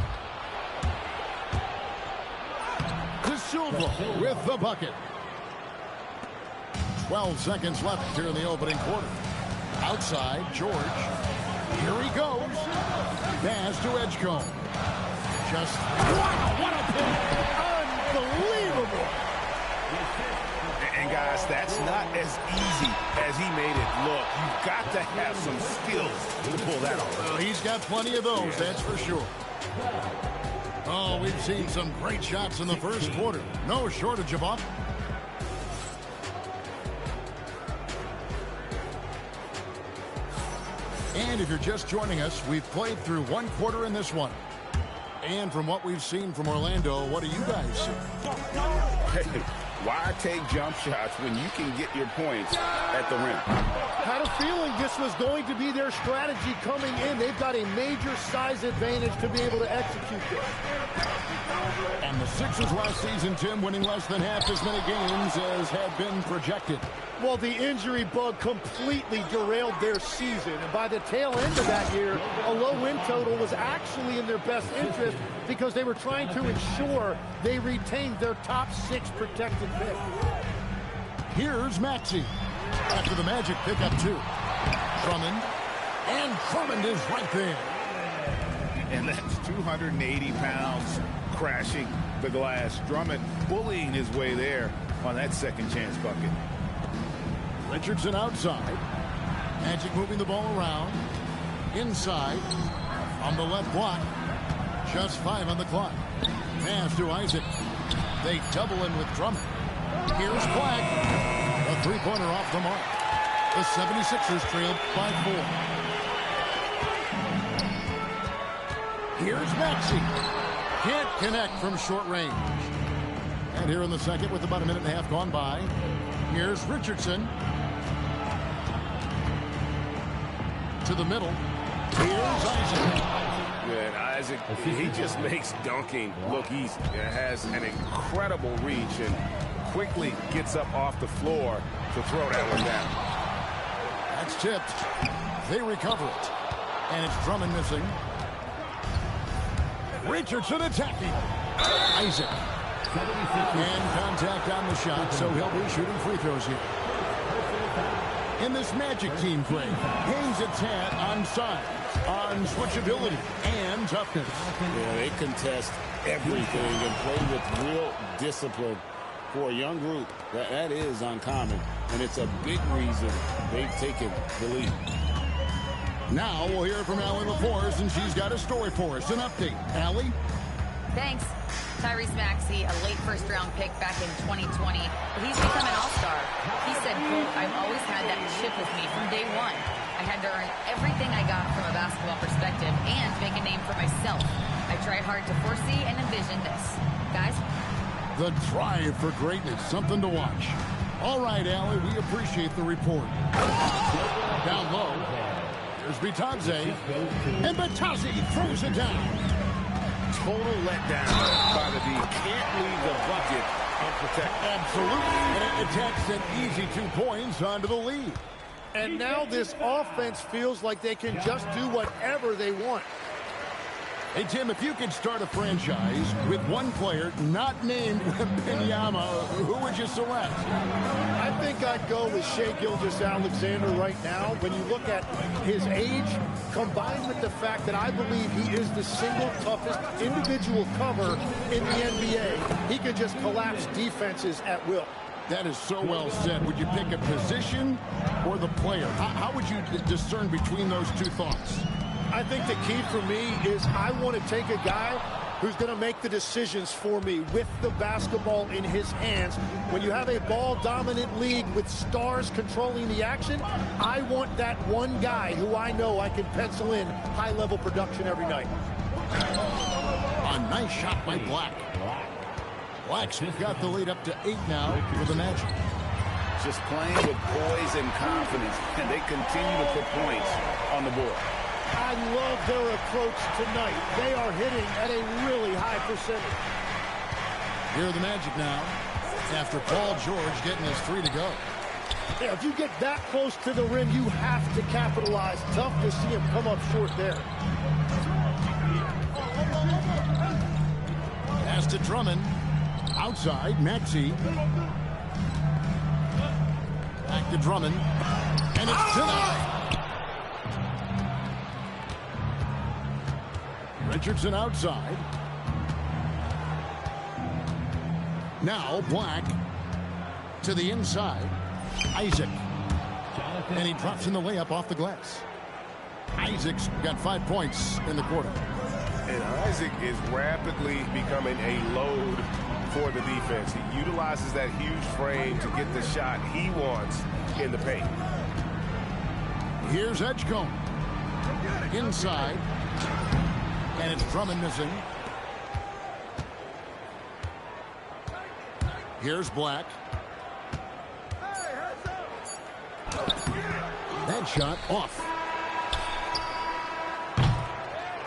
De Silva with the bucket. 12 seconds left here in the opening quarter. Outside, George. Here he goes. Pass to Edgecombe. Just, wow, what a pick. Unbelievable. And guys, that's not as easy as he made it look. You've got to have some skills to pull that off. Well, he's got plenty of those, that's for sure. Oh, we've seen some great shots in the first quarter. No shortage of them. And if you're just joining us, we've played through 1 quarter in this one. And from what we've seen from Orlando, what do you guys see? Hey, why take jump shots when you can get your points at the rim? Had a feeling this was going to be their strategy coming in. They've got a major size advantage to be able to execute this. And the Sixers last season, Tim, winning less than half as many games as had been projected. Well, the injury bug completely derailed their season. And by the tail end of that year, a low win total was actually in their best interest because they were trying to ensure they retained their top 6 protected pick. Here's Maxey. After the Magic pick up 2. Drummond. And Drummond is right there. And that's 280 pounds crashing the glass. Drummond bullying his way there on that second chance bucket. Richardson outside. Magic moving the ball around. Inside. On the left block. Just 5 on the clock. Pass to Isaac. They double in with Drummond. Here's Black. A three-pointer off the mark. The 76ers trailed by 4. Here's Maxey. Can't connect from short range. And here in the second with about a minute and a half gone by. Here's Richardson. To the middle. Here's Isaac. And Isaac, he just makes dunking look easy. It has an incredible reach and quickly gets up off the floor to throw that one down. That's tipped. They recover it. And it's Drummond missing. Richardson attacking. Isaac. And contact on the shot, so he'll be shooting free throws here. In this Magic team play, gains a tad on size, on switchability, and toughness. Yeah, they contest everything and play with real discipline. For a young group, that is uncommon, and it's a big reason they've taken the lead. Now we'll hear from Allie LaForce, and she's got a story for us. An update. Allie? Thanks. Tyrese Maxey, a late first-round pick back in 2020. He's become an all-star. He said, quote, "I've always had that chip with me from day one. I had to earn everything I got from a basketball perspective and make a name for myself. I tried hard to foresee and envision this." Guys? The drive for greatness, something to watch. All right, Allie, we appreciate the report. Down low, here's Bitadze, and Bitadze throws it down. Total letdown by the D. Can't leave the bucket unprotected. Absolutely, and it attacks an easy 2 points onto the lead. And now this offense feels like they can just do whatever they want. Hey, Tim, if you could start a franchise with one player not named Wembanyama, who would you select? I think I'd go with Shai Gilgeous-Alexander right now. When you look at his age, combined with the fact that I believe he is the single toughest individual cover in the NBA, he could just collapse defenses at will. That is so well said. Would you pick a position or the player? How would you discern between those two thoughts? I think the key for me is I want to take a guy who's going to make the decisions for me with the basketball in his hands. When you have a ball-dominant league with stars controlling the action, I want that one guy who I know I can pencil in high-level production every night. A nice shot by Black. Black's got the lead up to 8 now for the Magic. Just playing with poise and confidence, and they continue to put points on the board. I love their approach tonight. They are hitting at a really high percentage. Here are the Magic now, after Paul George getting his 3 to go. Yeah, if you get that close to the rim, you have to capitalize. Tough to see him come up short there. Pass to Drummond. Outside, Maxey. Back to Drummond. And it's denied. Richardson outside. Now Black to the inside. Isaac. And he drops in the layup off the glass. Isaac's got 5 points in the quarter. And Isaac is rapidly becoming a load for the defense. He utilizes that huge frame to get the shot he wants in the paint. Here's Edgecombe. Inside. And it's Drummond missing. Here's Black. That shot off.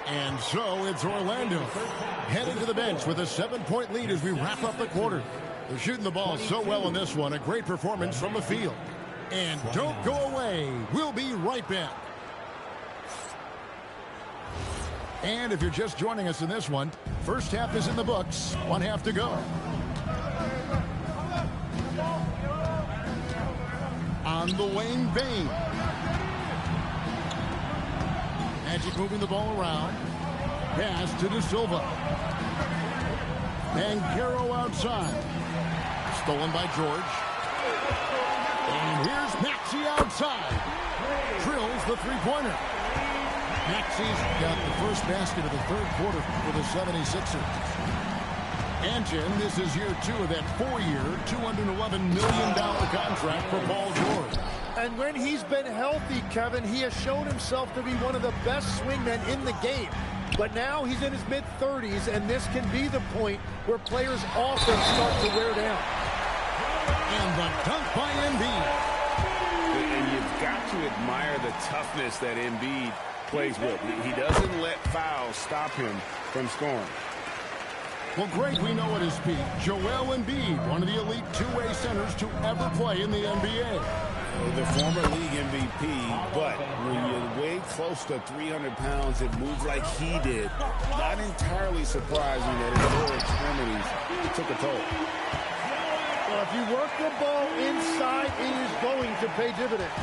And so it's Orlando heading to the bench with a 7-point lead as we wrap up the quarter. They're shooting the ball so well in this one. A great performance from the field. And don't go away. We'll be right back. And if you're just joining us in this one, first half is in the books. 1 half to go. On the Wayne Bain. Magic moving the ball around. Pass to De Silva. And Caro outside. Stolen by George. And here's Maxey outside. Drills the three-pointer. Maxey's got the first basket of the third quarter for the 76ers. And Jim, this is year 2 of that 4-year, $211 million contract for Paul George. And when he's been healthy, Kevin, he has shown himself to be one of the best swingmen in the game. But now he's in his mid-30s, and this can be the point where players' offense start to wear down. And the dunk by Embiid. And you've got to admire the toughness that Embiid plays with. He doesn't let fouls stop him from scoring. Well, great, we know at his peak, Joel Embiid, one of the elite two-way centers to ever play in the NBA. The former league MVP, but when you weigh close to 300 pounds and move like he did, not entirely surprising that his lower extremities took a toll. Well, if you work the ball inside, it is going to pay dividends.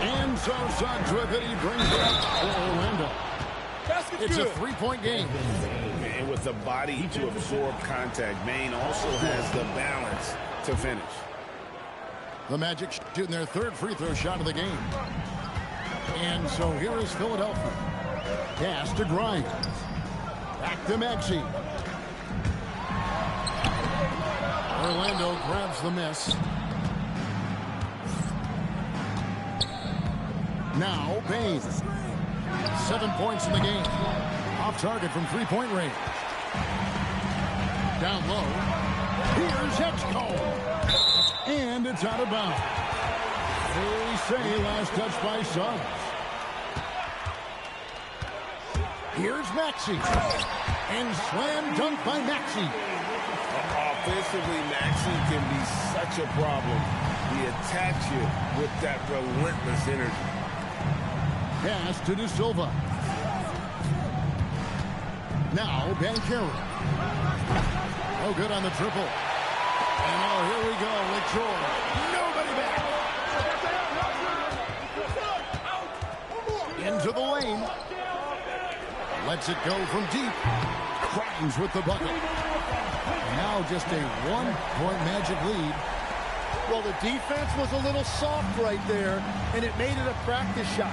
And so Suggs with it, he brings it up for Orlando. It's a three-point game. And with the body to absorb contact, Maine also has the balance to finish. The Magic shooting their third free throw shot of the game. And so here is Philadelphia. Pass to Grimes. Back to Maxey. Orlando grabs the miss. Now Baines. 7 points in the game. Off target from three-point range. Down low. Here's Edgecombe. And it's out of bounds. They say last touch by Suggs. Here's Maxey. And slam dunk by Maxey. Offensively, Maxey can be such a problem. He attacks you with that relentless energy. Pass to De Silva. Now Banchero. Oh, good on the triple. And now here we go with George. Nobody back. Into the lane. Lets it go from deep. Grimes with the bucket. Now just a one-point Magic lead. Well, the defense was a little soft right there, and it made it a practice shot.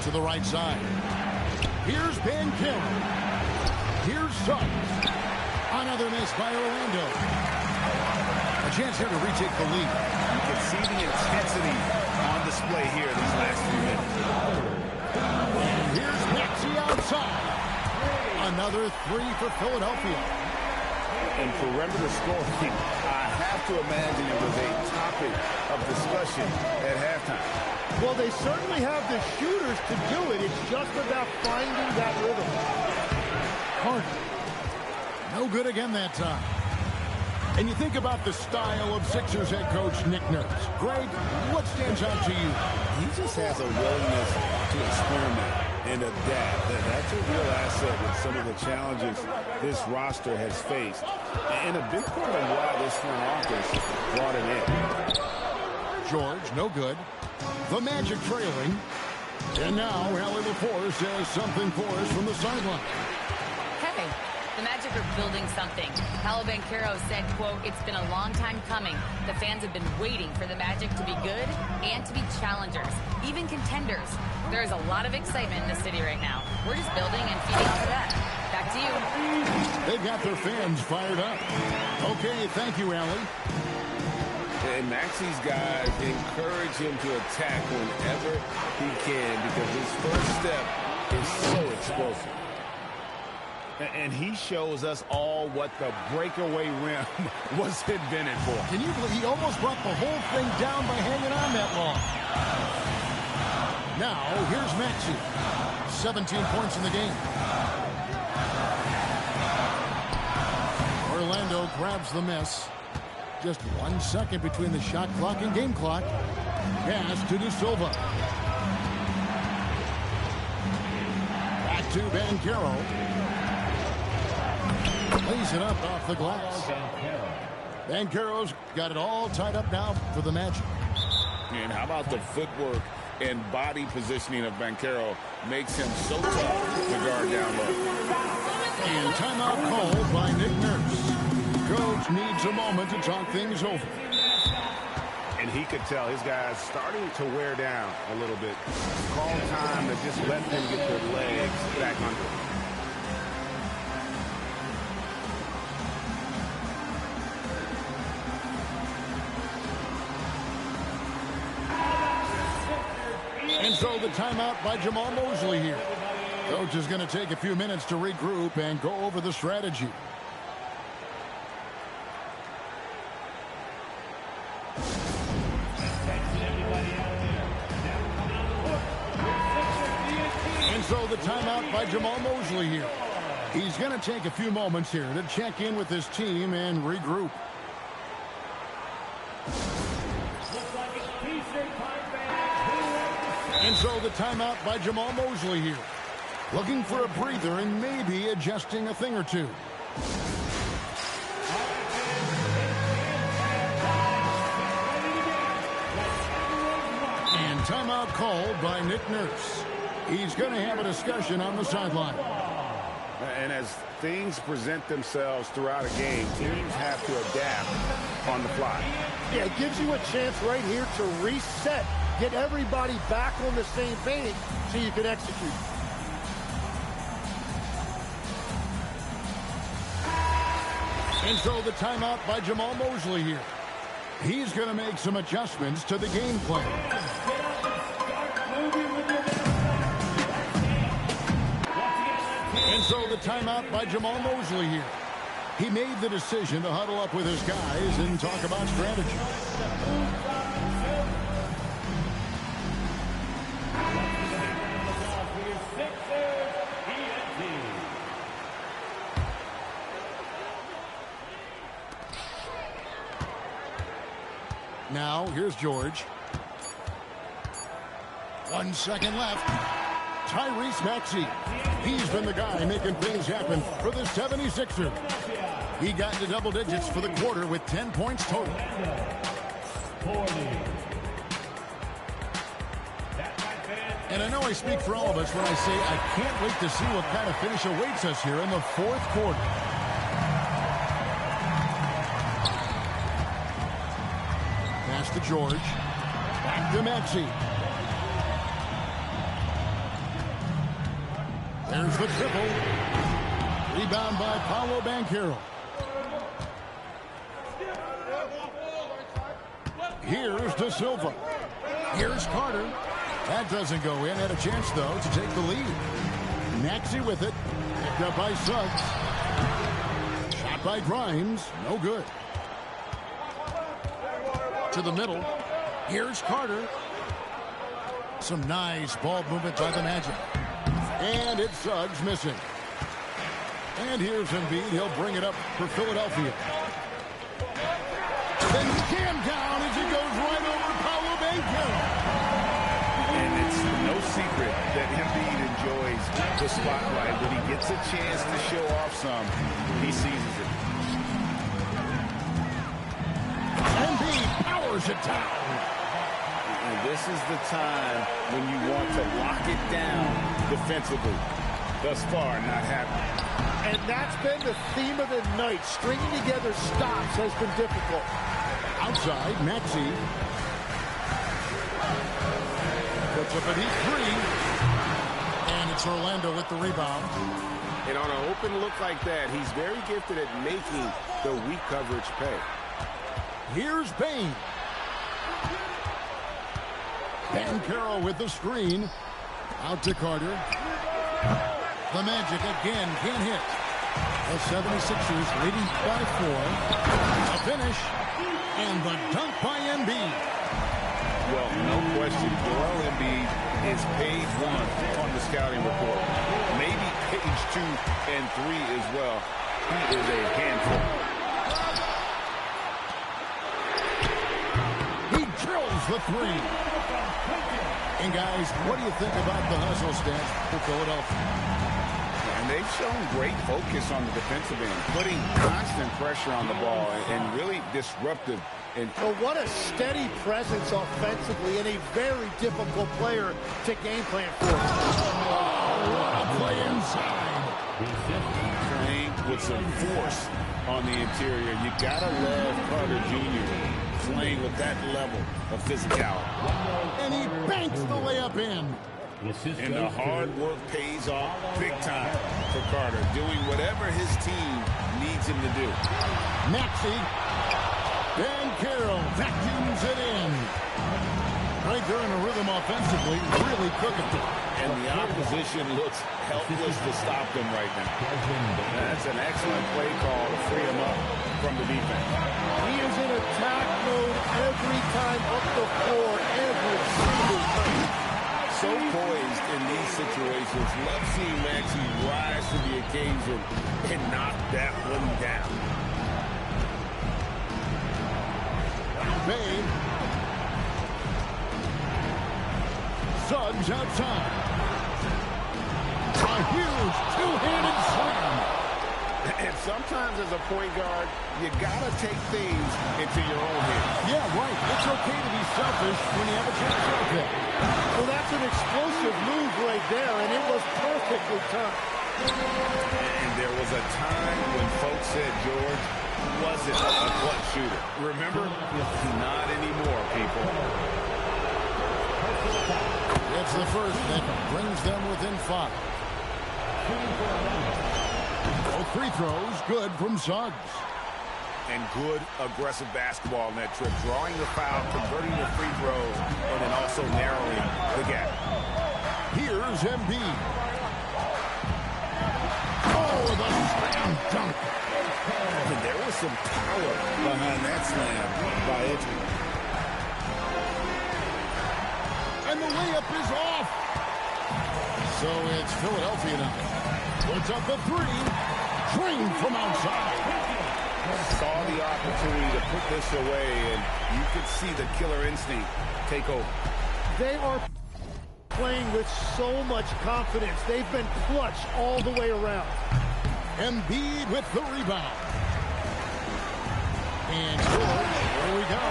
To the right side. Here's Banchero. Here's Suggs. Another miss by Orlando. A chance here to retake the lead. You can see the intensity on display here these last few minutes. And here's Maxey outside. Another three for Philadelphia. And perimeter scoring, I have to imagine it was a topic of discussion at halftime. Well, they certainly have the shooters to do it. It's just about finding that rhythm. Harden. No good again that time. And you think about the style of Sixers head coach Nick Nurse. Greg, what stands out to you? He just has a willingness to experiment and adapt. That's a real asset with some of the challenges this roster has faced. And a big part of why this front office brought him in. George, no good. The Magic trailing. And now Allie LaForce has something for us from the sideline. Hey, the Magic are building something. Paolo Banchero said, quote, "It's been a long time coming. The fans have been waiting for the Magic to be good and to be challengers, even contenders. There is a lot of excitement in the city right now. We're just building and feeding off of that. Back to you." They've got their fans fired up. Okay, thank you, Allie. And Maxey's guys encourage him to attack whenever he can because his first step is so explosive. And he shows us all what the breakaway rim was invented for. Can you believe he almost brought the whole thing down by hanging on that long? Now, here's Maxey. 17 points in the game. Orlando grabs the miss. Just 1 second between the shot clock and game clock. Pass to De Silva. Back to Banchero. Lays it up off the glass. Banchero's got it all tied up now for the Magic. And how about the footwork and body positioning of Banchero makes him so tough to guard down low. And timeout called by Nick Nurse. Coach needs a moment to talk things over. And he could tell his guys starting to wear down a little bit. Call time to just let them get their legs back under them. And so the timeout by Jamal Mosley here. Coach is going to take a few minutes to regroup and go over the strategy. And so the timeout by Jamal Mosley here. He's going to take a few moments here to check in with his team and regroup. And so the timeout by Jamal Mosley here. Looking for a breather and maybe adjusting a thing or two. And timeout called by Nick Nurse. He's going to have a discussion on the sideline. And as things present themselves throughout a game, teams have to adapt on the fly. Yeah, it gives you a chance right here to reset. Get everybody back on the same page so you can execute. And so the timeout by Jamal Mosley here. He's going to make some adjustments to the game plan. And so the timeout by Jamal Mosley here. He made the decision to huddle up with his guys and talk about strategy. Now, here's George. 1 second left. Tyrese Maxey. He's been the guy making things happen for the 76ers. He got into double digits for the quarter with 10 points total. And I know I speak for all of us when I say I can't wait to see what kind of finish awaits us here in the fourth quarter. Pass to George. Back to Maxey. There's the triple. Rebound by Paolo Banchero. Here's De Silva. Here's Carter. That doesn't go in. Had a chance, though, to take the lead. Maxey with it. Picked up by Suggs. Shot by Grimes. No good. To the middle. Here's Carter. Some nice ball movement by the Magic. And it's Suggs missing. And here's Embiid. He'll bring it up for Philadelphia. Then jammed down as he goes right over Paolo Banchero. And it's no secret that Embiid enjoys the spotlight. When he gets a chance to show off some, he seizes it. Embiid powers it down. And this is the time when you want to lock it down defensively. Thus far, not happening. And that's been the theme of the night. Stringing together stops has been difficult. Outside, Maxey. Puts up a deep three. And it's Orlando with the rebound. And on an open look like that, he's very gifted at making the weak coverage pay. Here's Bane. Banchero with the screen. Out to Carter. The Magic again can't hit. The 76ers leading by 4. A finish. And the dunk by Embiid. Well, no question, Joel Embiid is page 1 on the scouting report. Maybe page 2 and 3 as well. He is a handful. He drills the 3. And guys, what do you think about the hustle stats for Philadelphia? And they've shown great focus on the defensive end, putting constant pressure on the ball and really disruptive. And what a steady presence offensively and a very difficult player to game plan for. What a play inside. Playing with some force on the interior. You gotta love Carter Jr. playing with that level of physicality. And he banks the layup in. And the hard work pays off big time for Carter, doing whatever his team needs him to do. Maxey. Banchero vacuums it in. Right there in a rhythm offensively, really cooking. And the opposition looks helpless to stop them right now. That's an excellent play call to free him up from the defense. He is in attack mode every time up the floor, every single time. So poised in these situations. Love seeing Maxey rise to the occasion and knock that one down. Babe. Suggs outside. A huge two-handed slam. And sometimes as a point guard, you got to take things into your own hands. Yeah, right. It's okay to be selfish when you have a chance like that. Well, that's an explosive move right there, and it was perfectly timed. And there was a time when folks said George wasn't a clutch shooter. Remember? Not anymore, people. It's the first that brings them within 5. Both free throws good from Suggs. And good aggressive basketball in that trip. Drawing the foul, converting the free throws, and then also narrowing the gap. Here's Embiid. Oh, the slam dunk. And there was some power behind that slam by Edgeman. And the layup is off. So it's Philadelphia now. Puts up the 3. Drained from outside. Saw the opportunity to put this away, and you could see the killer instinct take over. They are playing with so much confidence. They've been clutch all the way around. Embiid with the rebound. And here we go.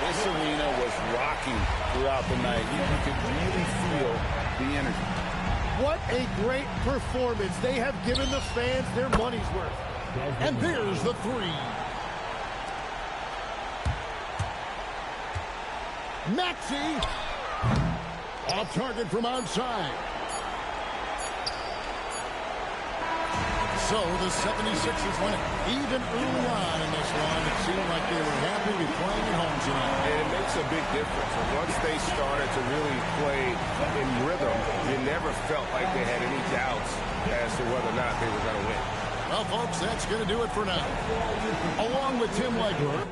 This arena was rocking throughout the night. You could really feel the energy. What a great performance. They have given the fans their money's worth. And there's the 3. Maxey. Off target from outside. So the 76ers win it. Even early on in this one, it seemed like they were happy to be playing at home tonight. And it makes a big difference. And once they started to really play in rhythm, you never felt like they had any doubts as to whether or not they were going to win. Well, folks, that's going to do it for now. Along with Tim Legler,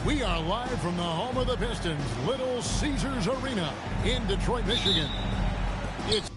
We are live from the home of the Pistons, Little Caesars Arena in Detroit, Michigan. It's